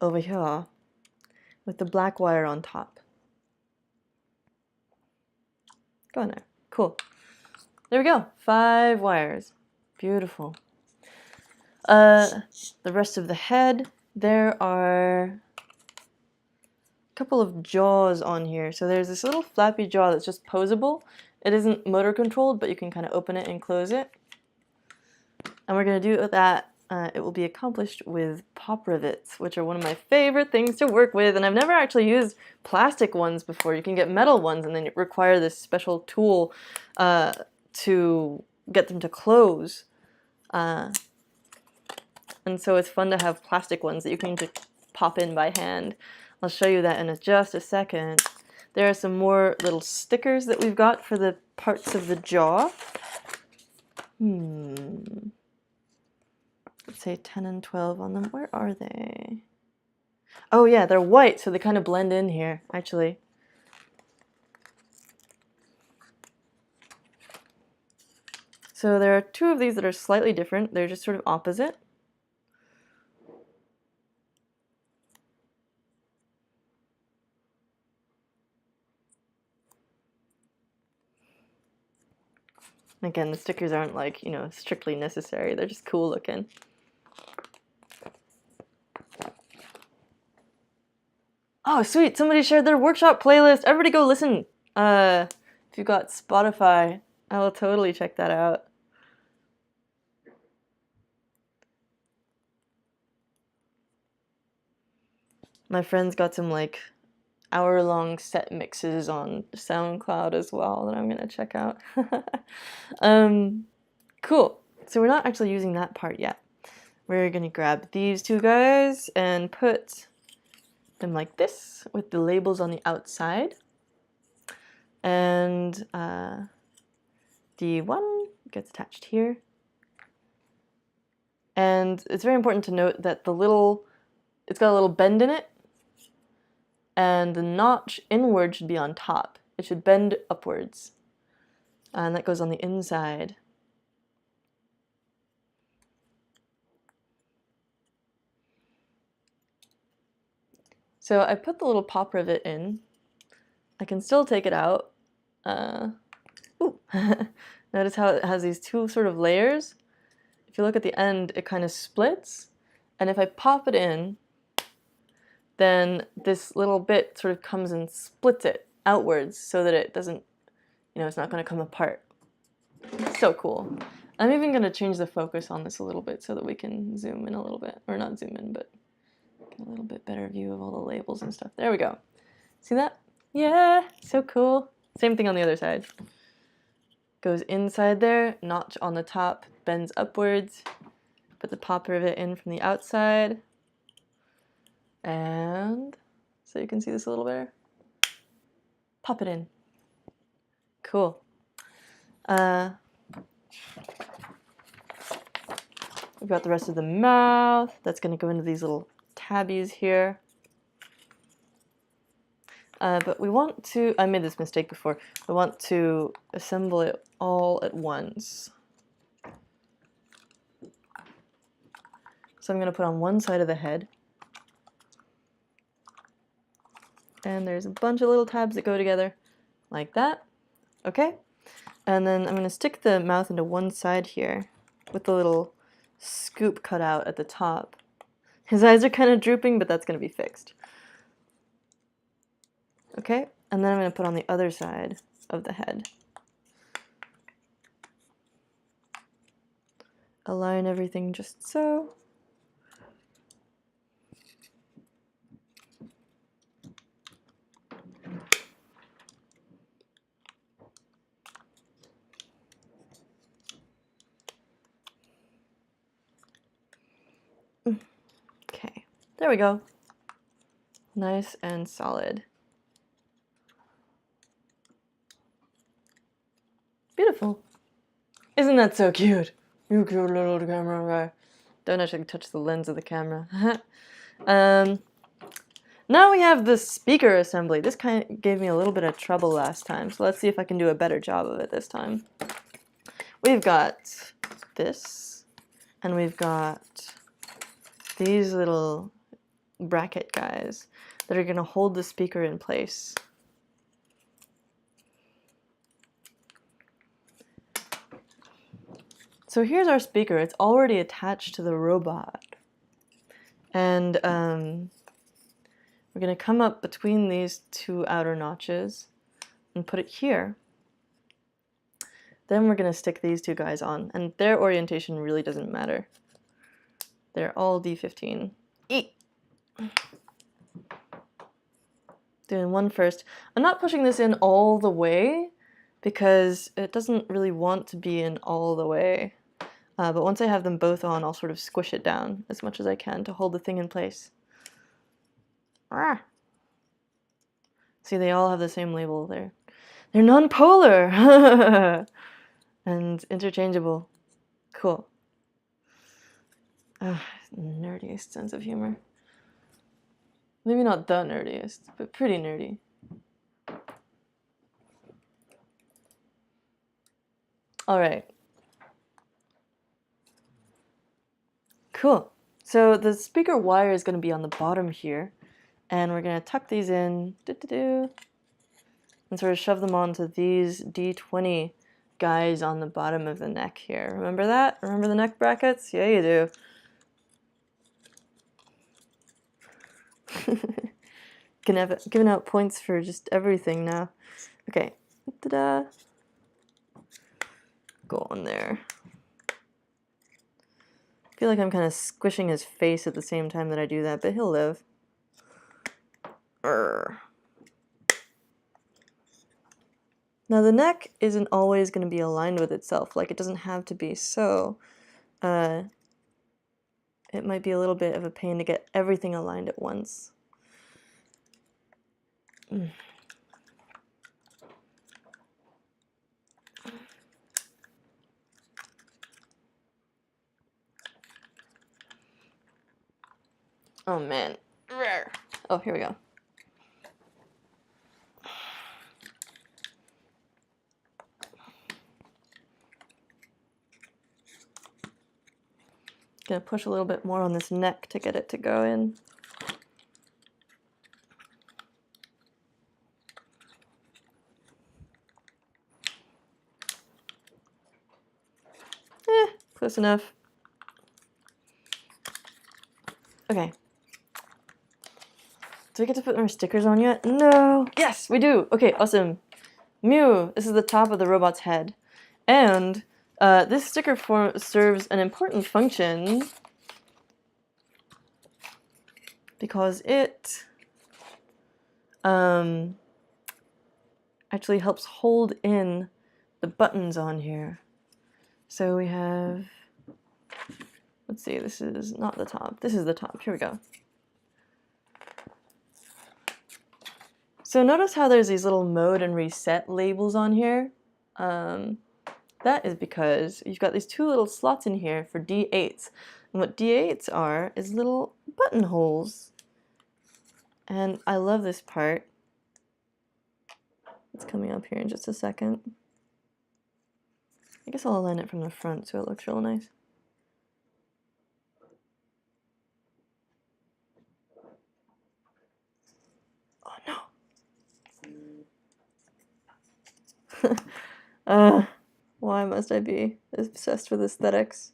over here with the black wire on top. Go in there. Cool. There we go. 5 wires. Beautiful. The rest of the head, there are a couple of jaws on here. So there's this little flappy jaw that's just posable. It isn't motor controlled, but you can kind of open it and close it. And we're going to do that. It will be accomplished with pop rivets, which are one of my favorite things to work with. And I've never actually used plastic ones before. You can get metal ones and then you require this special tool to get them to close. And so it's fun to have plastic ones that you can just pop in by hand. I'll show you that in just a second. There are some more little stickers that we've got for the parts of the jaw. Let's say 10 and 12 on them. Where are they? Oh yeah, they're white, so they kind of blend in here, actually. So there are 2 of these that are slightly different. They're just sort of opposite. Again, the stickers aren't like, you know, strictly necessary. They're just cool looking. Oh, sweet. Somebody shared their workshop playlist. Everybody go listen. If you've got Spotify, I will totally check that out. My friend's got some like hour-long set mixes on SoundCloud as well that I'm gonna check out. Cool. So we're not actually using that part yet. We're gonna grab these 2 guys and put them like this with the labels on the outside. And D1 gets attached here. And it's very important to note that it's got a little bend in it. And the notch inward should be on top. It should bend upwards. And that goes on the inside. So I put the little pop rivet in. I can still take it out. Notice how it has these 2 sort of layers. If you look at the end, it kind of splits. And if I pop it in, then this little bit sort of comes and splits it outwards so that it doesn't, you know, it's not going to come apart. It's so cool. I'm even going to change the focus on this a little bit so that we can zoom in a little bit. Or not zoom in, but get a little bit better view of all the labels and stuff. There we go. See that? Yeah, so cool. Same thing on the other side. Goes inside there, notch on the top, bends upwards. Put the pop rivet in from the outside. And so you can see this a little better. Pop it in. Cool. We've got the rest of the mouth. That's going to go into these little tabbies here. But we want to, I made this mistake before, we want to assemble it all at once. So I'm going to put on one side of the head. And there's a bunch of little tabs that go together like that. Okay. And then I'm going to stick the mouth into one side here with the little scoop cut out at the top. His eyes are kind of drooping, but that's going to be fixed. Okay, and then I'm going to put on the other side of the head. Align everything just so. Okay, there we go. Nice and solid. Beautiful. Isn't that so cute? You cute little camera guy. Don't actually touch the lens of the camera. Now we have the speaker assembly. This kind of gave me a little bit of trouble last time, so let's see if I can do a better job of it this time. We've got this, and we've got these little bracket guys that are going to hold the speaker in place. So here's our speaker. It's already attached to the robot. And we're going to come up between these two outer notches and put it here. Then we're going to stick these two guys on, and their orientation really doesn't matter. They're all D15. Eat! Doing one first. I'm not pushing this in all the way because it doesn't really want to be in all the way. But once I have them both on, I'll sort of squish it down as much as I can to hold the thing in place. Ah. See, they all have the same label there. They're non-polar! And interchangeable. Cool. Nerdiest sense of humor. Maybe not the nerdiest, but pretty nerdy. Alright. Cool. So the speaker wire is going to be on the bottom here, and we're going to tuck these in, and sort of shove them onto these D20 guys on the bottom of the neck here. Remember that? Remember the neck brackets? Yeah, you do. Giving out points for just everything now. Okay. Ta-da. Go on there. I feel like I'm kind of squishing his face at the same time that I do that, but he'll live. Urgh. Now the neck isn't always going to be aligned with itself, like it doesn't have to be, so it might be a little bit of a pain to get everything aligned at once. Oh man. Oh, here we go. Gonna push a little bit more on this neck to get it to go in. Close enough. Okay. Do we get to put our stickers on yet? No! Yes, we do! Okay, awesome. Mew, this is the top of the robot's head. And this sticker serves an important function because it actually helps hold in the buttons on here. So we have, let's see, this is not the top. This is the top. Here we go. So notice how there's these little mode and reset labels on here. That is because you've got these two little slots in here for D8s. And what D8s are is little buttonholes. And I love this part. It's coming up here in just a second. I guess I'll align it from the front so it looks real nice. Oh no! Why must I be obsessed with aesthetics?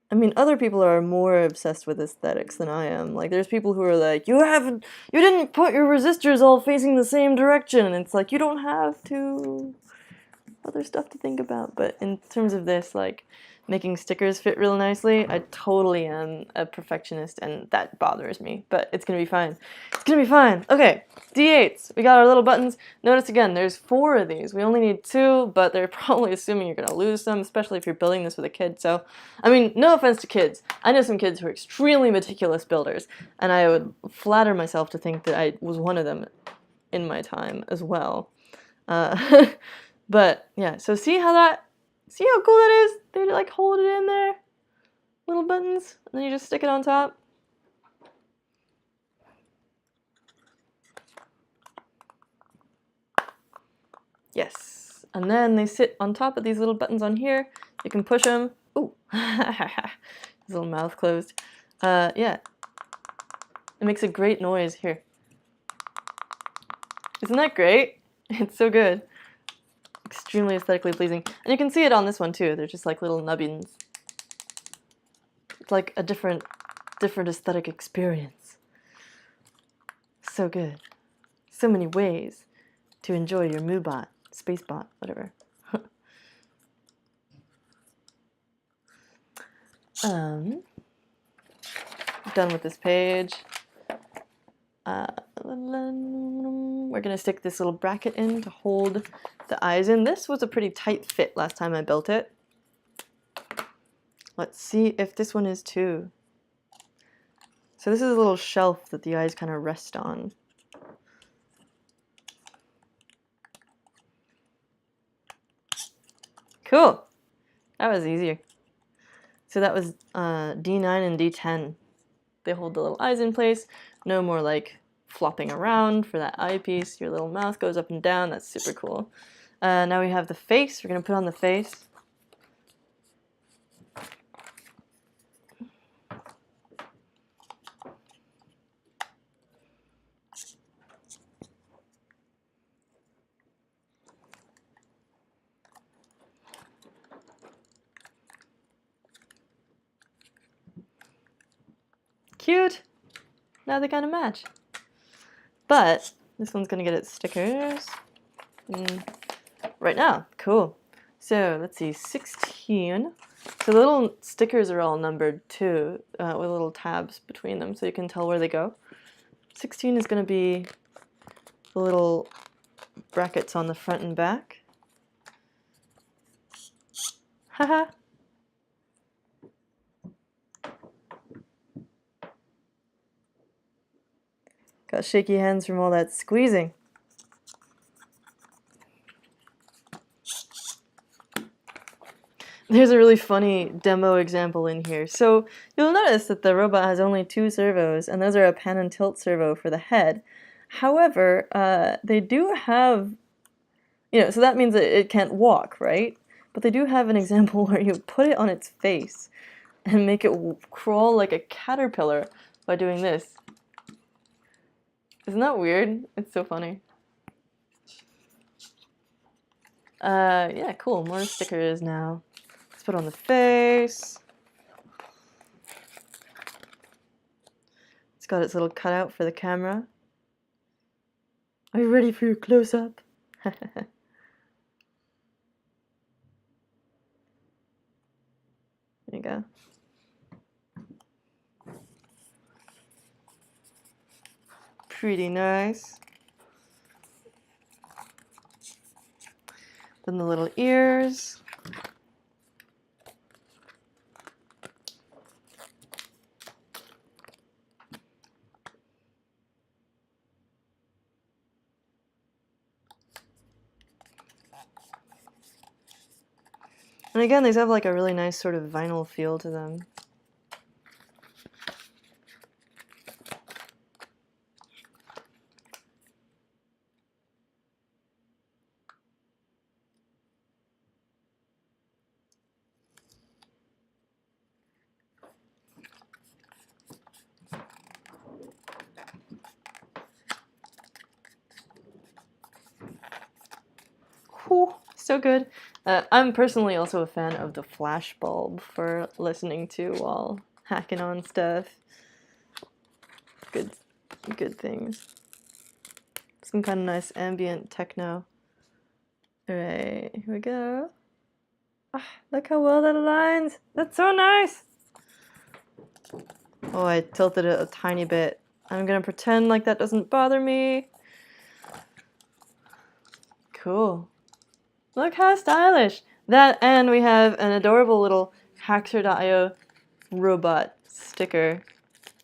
I mean, other people are more obsessed with aesthetics than I am. Like, there's people who are like, you didn't put your resistors all facing the same direction. And it's like, you don't have to. other stuff to think about. But in terms of this, like making stickers fit real nicely, I totally am a perfectionist, and that bothers me. But it's gonna be fine. It's gonna be fine. Okay, D8s. We got our little buttons. Notice again, there's 4 of these. We only need 2, but they're probably assuming you're gonna lose some, especially if you're building this with a kid. So, I mean, no offense to kids. I know some kids who are extremely meticulous builders, and I would flatter myself to think that I was one of them in my time as well. But yeah, so see how cool that is? They like hold it in there, little buttons, and then you just stick it on top. Yes, and then they sit on top of these little buttons on here. You can push them. Ooh, his little mouth closed. Yeah, it makes a great noise here. Isn't that great? It's so good. Extremely aesthetically pleasing. And you can see it on this one too. They're just like little nubbins. It's like a different aesthetic experience. So good. So many ways to enjoy your MooBot, SPACEBot, whatever. Done with this page. We're gonna stick this little bracket in to hold the eyes in. This was a pretty tight fit last time I built it. Let's see if this one is too. So this is a little shelf that the eyes kind of rest on. Cool. That was easier. So that was D9 and D10. They hold the little eyes in place. No more like flopping around for that eyepiece. Your little mouth goes up and down. That's super cool. Now we have the face. We're going to put on the face. Cute. Now they kind of match. But this one's going to get its stickers right now. Cool. So let's see, 16. So the little stickers are all numbered too, with little tabs between them so you can tell where they go. 16 is going to be the little brackets on the front and back. Haha. Got shaky hands from all that squeezing. There's a really funny demo example in here. So you'll notice that the robot has only 2 servos, and those are a pan and tilt servo for the head. However, they do have, so that means that it can't walk, right? But they do have an example where you put it on its face and make it crawl like a caterpillar by doing this. Isn't that weird? It's so funny. Yeah, cool. More stickers now. Let's put on the face. It's got its little cutout for the camera. Are you ready for your close-up? There you go. Pretty nice. Then the little ears. And again, these have like a really nice sort of vinyl feel to them. Whew, so good. I'm personally also a fan of the flash bulb for listening to while hacking on stuff. Good things. Some kind of nice ambient techno. Alright, here we go. Ah, look how well that aligns. That's so nice. Oh, I tilted it a tiny bit. I'm gonna pretend like that doesn't bother me. Cool. Look how stylish. That, and we have an adorable little Hackster.io robot sticker.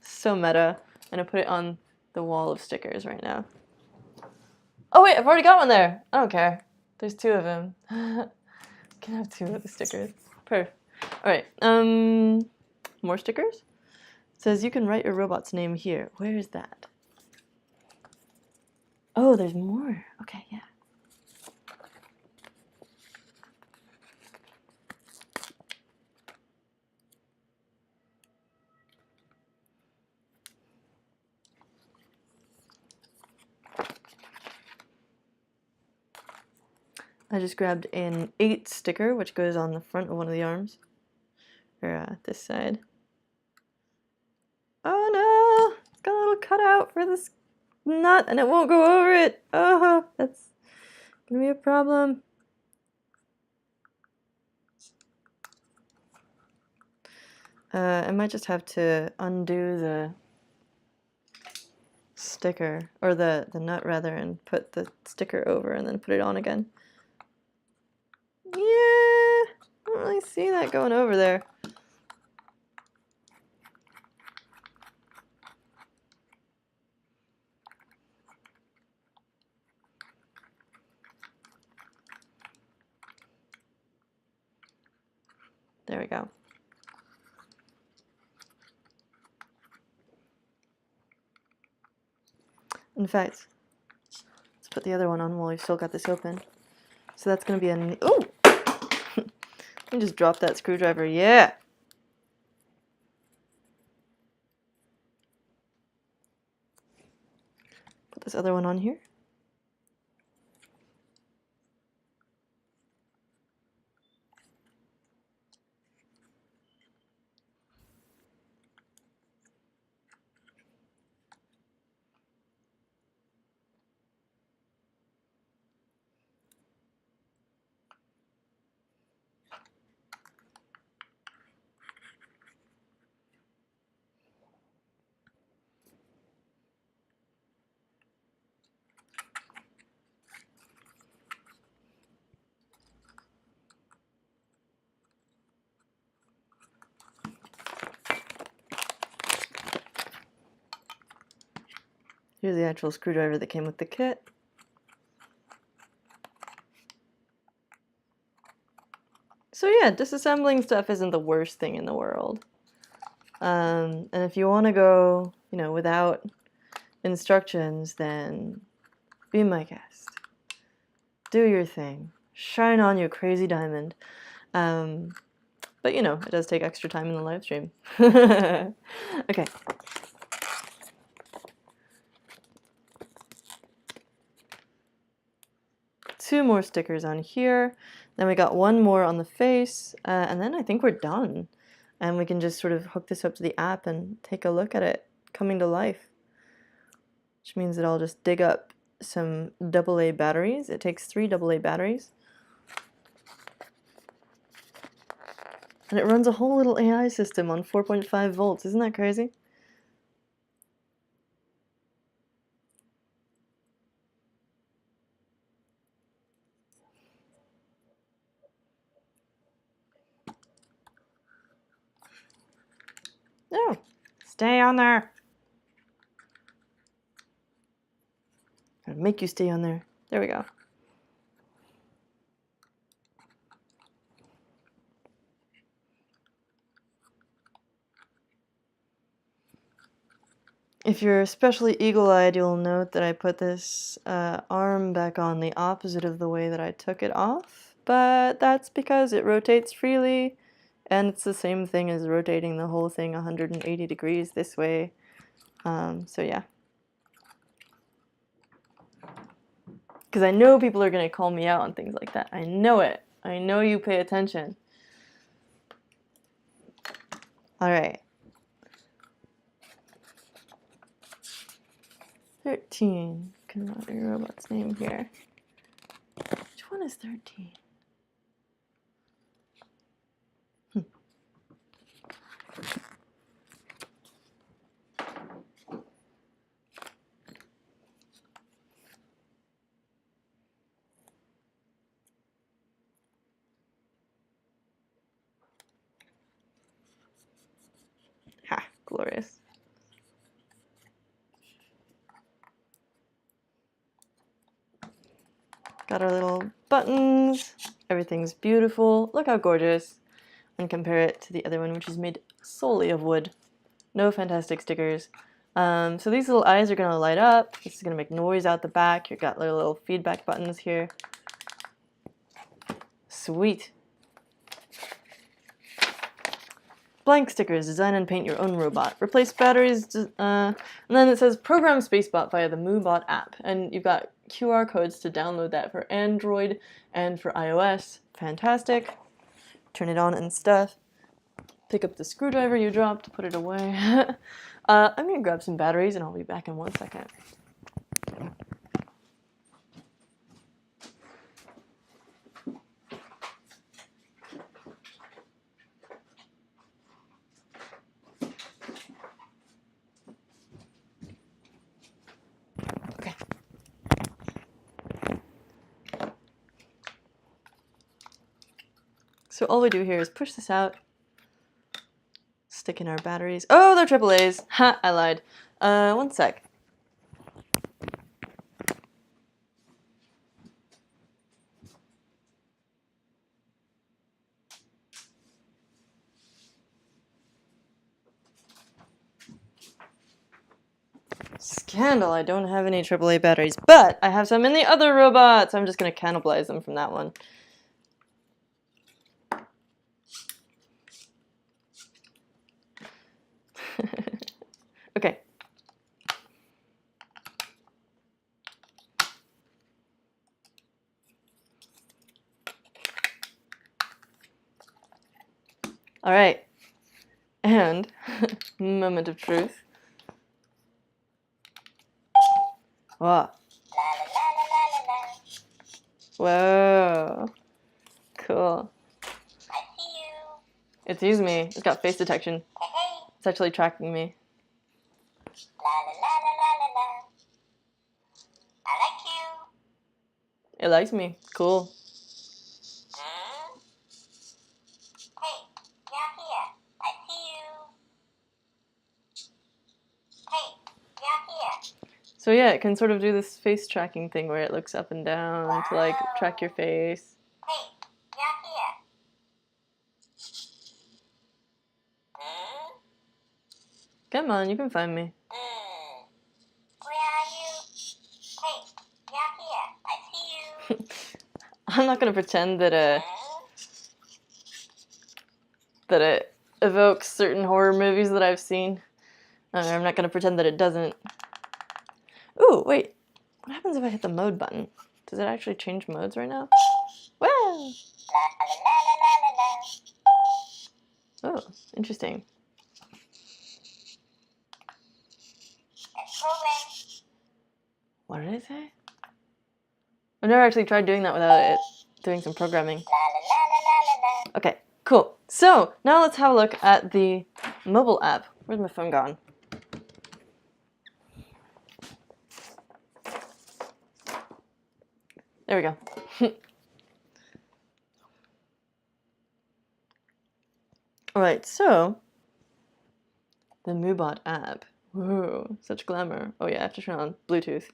So meta. I'm gonna put it on the wall of stickers right now. Oh wait, I've already got one there. I don't care. There's two of them. Can have two of the stickers. Perf. Alright, more stickers? It says you can write your robot's name here. Where is that? Oh, there's more. Okay, yeah. I just grabbed an 8 sticker, which goes on the front of one of the arms. Or this side. Oh no! It's got a little cutout for this nut and it won't go over it! Oh, that's gonna be a problem. I might just have to undo the sticker, or the nut rather, and put the sticker over and then put it on again. Yeah, I don't really see that going over there. There we go. In fact, let's put the other one on while we've still got this open. So that's going to be a... Oh! Let me just drop that screwdriver. Yeah! Put this other one on here. Here's the actual screwdriver that came with the kit. So yeah, disassembling stuff isn't the worst thing in the world. And if you want to go, you know, without instructions, then be my guest. Do your thing. Shine on, you crazy diamond. But you know, it does take extra time in the live stream. Okay. Two more stickers on here. Then we got one more on the face, and then I think we're done. And we can just sort of hook this up to the app and take a look at it coming to life. Which means that I'll just dig up some AA batteries. It takes 3 AA batteries. And it runs a whole little AI system on 4.5 volts. Isn't that crazy? No, stay on there. I'm gonna make you stay on there. There we go. If you're especially eagle-eyed, you'll note that I put this arm back on the opposite of the way that I took it off, but that's because it rotates freely, and it's the same thing as rotating the whole thing 180 degrees this way. So yeah. Because I know people are going to call me out on things like that. I know it. I know you pay attention. All right. 13. Come on, your robot's name here. one is 13? Ha, glorious. Got our little buttons. Everything's beautiful. Look how gorgeous. And compare it to the other one, which is made solely of wood. No fantastic stickers. So these little eyes are going to light up. This is going to make noise out the back. You've got little feedback buttons here. Sweet. Blank stickers. Design and paint your own robot. Replace batteries. And then it says program SPACEBOT via the MooBot app. And you've got QR codes to download that for Android and for iOS. Fantastic. Turn it on and stuff. Pick up the screwdriver you dropped, put it away. I'm going to grab some batteries and I'll be back in 1 second. Okay. So all we do here is push this out. Stick in our batteries. Oh, they're AAAs. Ha, I lied. 1 sec. Scandal, I don't have any AAA batteries, but I have some in the other robots. I'm just going to cannibalize them from that one. Okay. All right. And moment of truth. Wow. Whoa. Cool. I see you. It sees me. It's got face detection. Hey, hey. It's actually tracking me. La la la la la la la. I like you. It likes me. Cool. Hmm? Hey, you're here. I see you. Hey, you're here. So yeah, it can sort of do this face tracking thing where it looks up and down to like track your face. Hey, you're here. Hmm? Come on, you can find me. Where are you? Hey, you're here. I see you. I'm not gonna pretend that Hmm? that it evokes certain horror movies that I've seen. I'm not gonna pretend that it doesn't. Ooh, wait. What happens if I hit the mode button? Does it actually change modes right now? Wow. La la la la la la. Oh, interesting. Let's program. What did I say? I've never actually tried doing that without it doing some programming. La la la la la la la. Okay, cool. So now let's have a look at the mobile app. Where's my phone gone? There we go. Alright, so the MooBot app. Whoa, such glamour. Oh yeah, I have to turn on Bluetooth.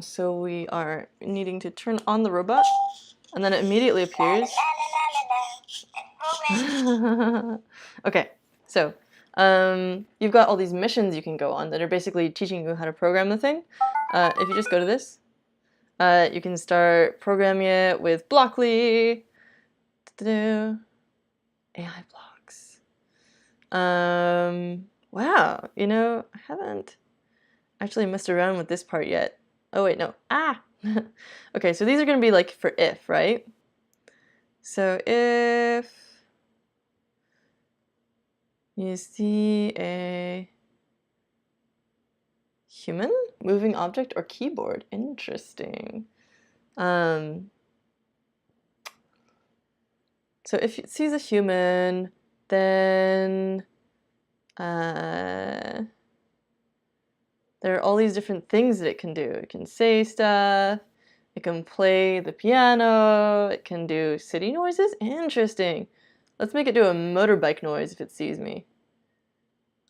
So we are needing to turn on the robot, and then it immediately appears. Okay, so you've got all these missions you can go on that are basically teaching you how to program the thing. If you just go to this, you can start programming it with Blockly. AI blocks. Wow, you know, I haven't actually messed around with this part yet. Oh wait, no. Ah! Okay, so these are going to be like for if, right? So if You see a human, moving object, or keyboard. Interesting. So if it sees a human, then there are all these different things that it can do. It can say stuff, it can play the piano, it can do city noises. Interesting. Let's make it do a motorbike noise if it sees me.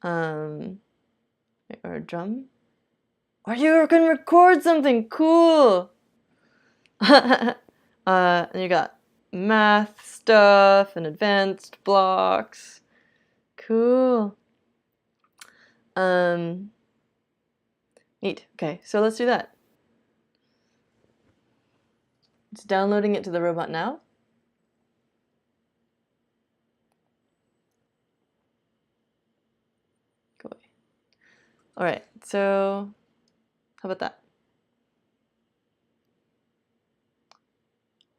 Or a drum. Or you can record something cool! And you got math stuff and advanced blocks. Cool. Neat. Okay, so let's do that. It's downloading it to the robot now. Go away. All right, so how about that?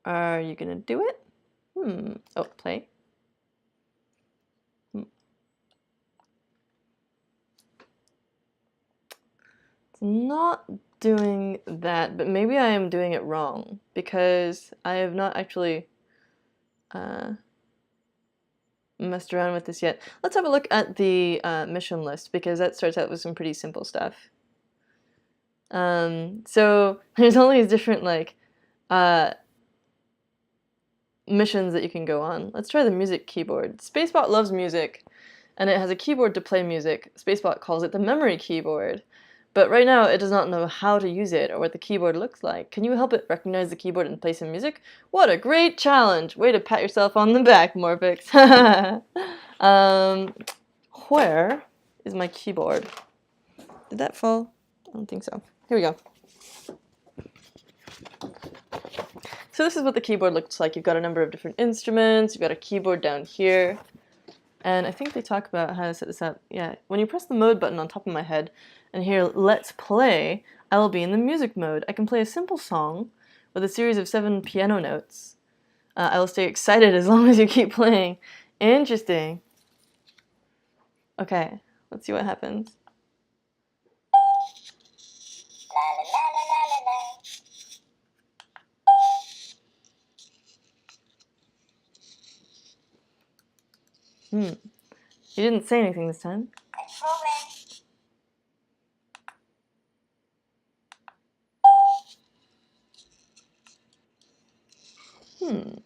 Are you gonna do it? Oh, play. It's not doing that, but maybe I am doing it wrong because I have not actually messed around with this yet. Let's have a look at the mission list because that starts out with some pretty simple stuff. So there's all these different like missions that you can go on. Let's try the music keyboard. SPACEBOT loves music, and it has a keyboard to play music. SPACEBOT calls it the memory keyboard. But right now, it does not know how to use it or what the keyboard looks like. Can you help it recognize the keyboard and play some music? What a great challenge! Way to pat yourself on the back, Morpx. Where is my keyboard? Did that fall? I don't think so. Here we go. So this is what the keyboard looks like. You've got a number of different instruments. You've got a keyboard down here. And I think they talk about how to set this up. Yeah, when you press the mode button on top of my head and hear let's play, I will be in the music mode. I can play a simple song with a series of 7 piano notes. I will stay excited as long as you keep playing. Interesting. Okay, let's see what happens. He didn't say anything this time. Can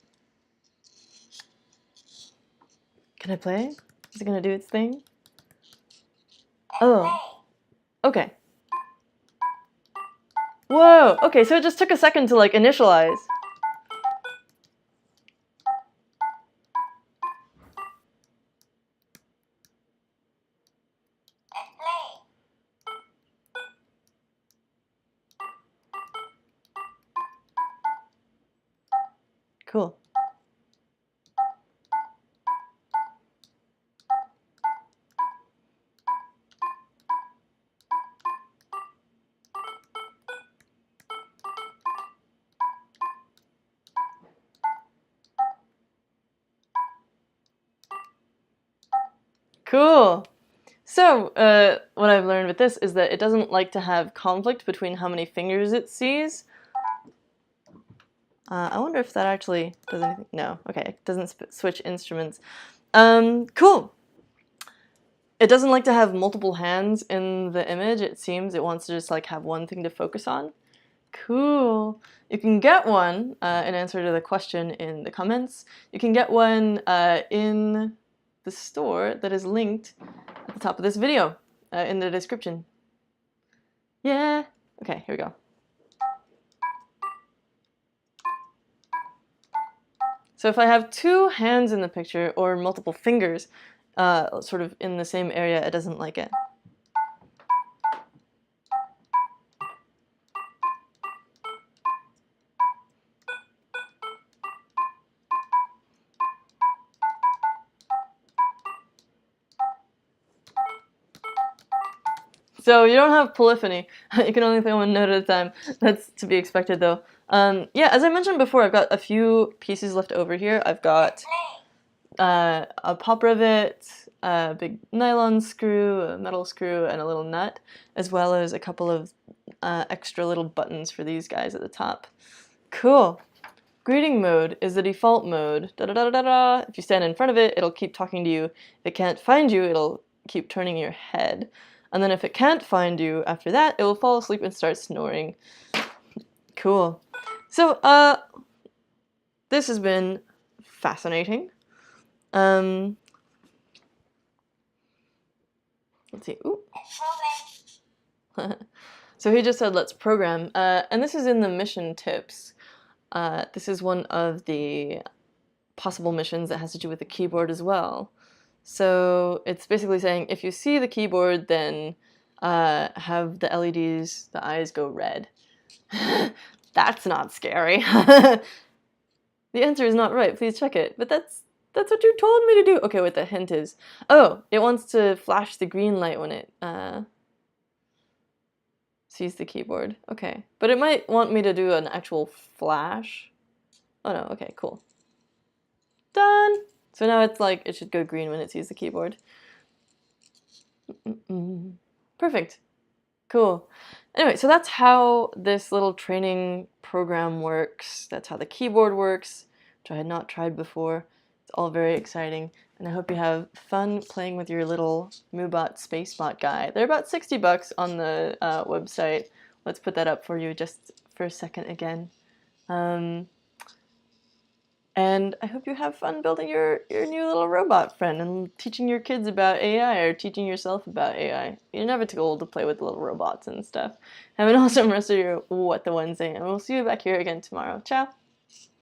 I play? Is it gonna do its thing? Oh. Okay. Whoa! Okay, so it just took a second to like initialize. Cool. Cool. So, what I've learned with this is that it doesn't like to have conflict between how many fingers it sees. I wonder if that actually does anything. No. Okay, it doesn't switch instruments. Cool. It doesn't like to have multiple hands in the image. It seems it wants to just like have one thing to focus on. Cool. You can get one in answer to the question in the comments. You can get one in the store that is linked at the top of this video in the description. Yeah. Okay, here we go. So if I have 2 hands in the picture or multiple fingers sort of in the same area, it doesn't like it. So you don't have polyphony. You can only play one note at a time. That's to be expected though. Yeah, as I mentioned before, I've got a few pieces left over here. I've got a pop rivet, a big nylon screw, a metal screw, and a little nut, as well as a couple of extra little buttons for these guys at the top. Cool. Greeting mode is the default mode. Da, da, da, da, da. If you stand in front of it, it'll keep talking to you. If it can't find you, it'll keep turning your head. And then if it can't find you after that, it will fall asleep and start snoring. Cool. So, this has been fascinating. Let's see. Ooh. So he just said, let's program. And this is in the mission tips. This is one of the possible missions that has to do with the keyboard as well. So it's basically saying, if you see the keyboard, then have the LEDs, the eyes go red. That's not scary. The answer is not right. Please check it. But that's what you told me to do. Okay, what the hint is. Oh, it wants to flash the green light when it sees the keyboard. Okay. But it might want me to do an actual flash. Oh no, okay, cool. Done! So now it's like, it should go green when it sees the keyboard. Perfect. Cool. Anyway, so that's how this little training program works. That's how the keyboard works, which I had not tried before. It's all very exciting. And I hope you have fun playing with your little MooBot SPACEBot guy. They're about 60 bucks on the website. Let's put that up for you just for a second again. And I hope you have fun building your new little robot friend and teaching your kids about AI or teaching yourself about AI. You're never too old to play with little robots and stuff. Have an awesome rest of your What the Wednesday, and we'll see you back here again tomorrow. Ciao!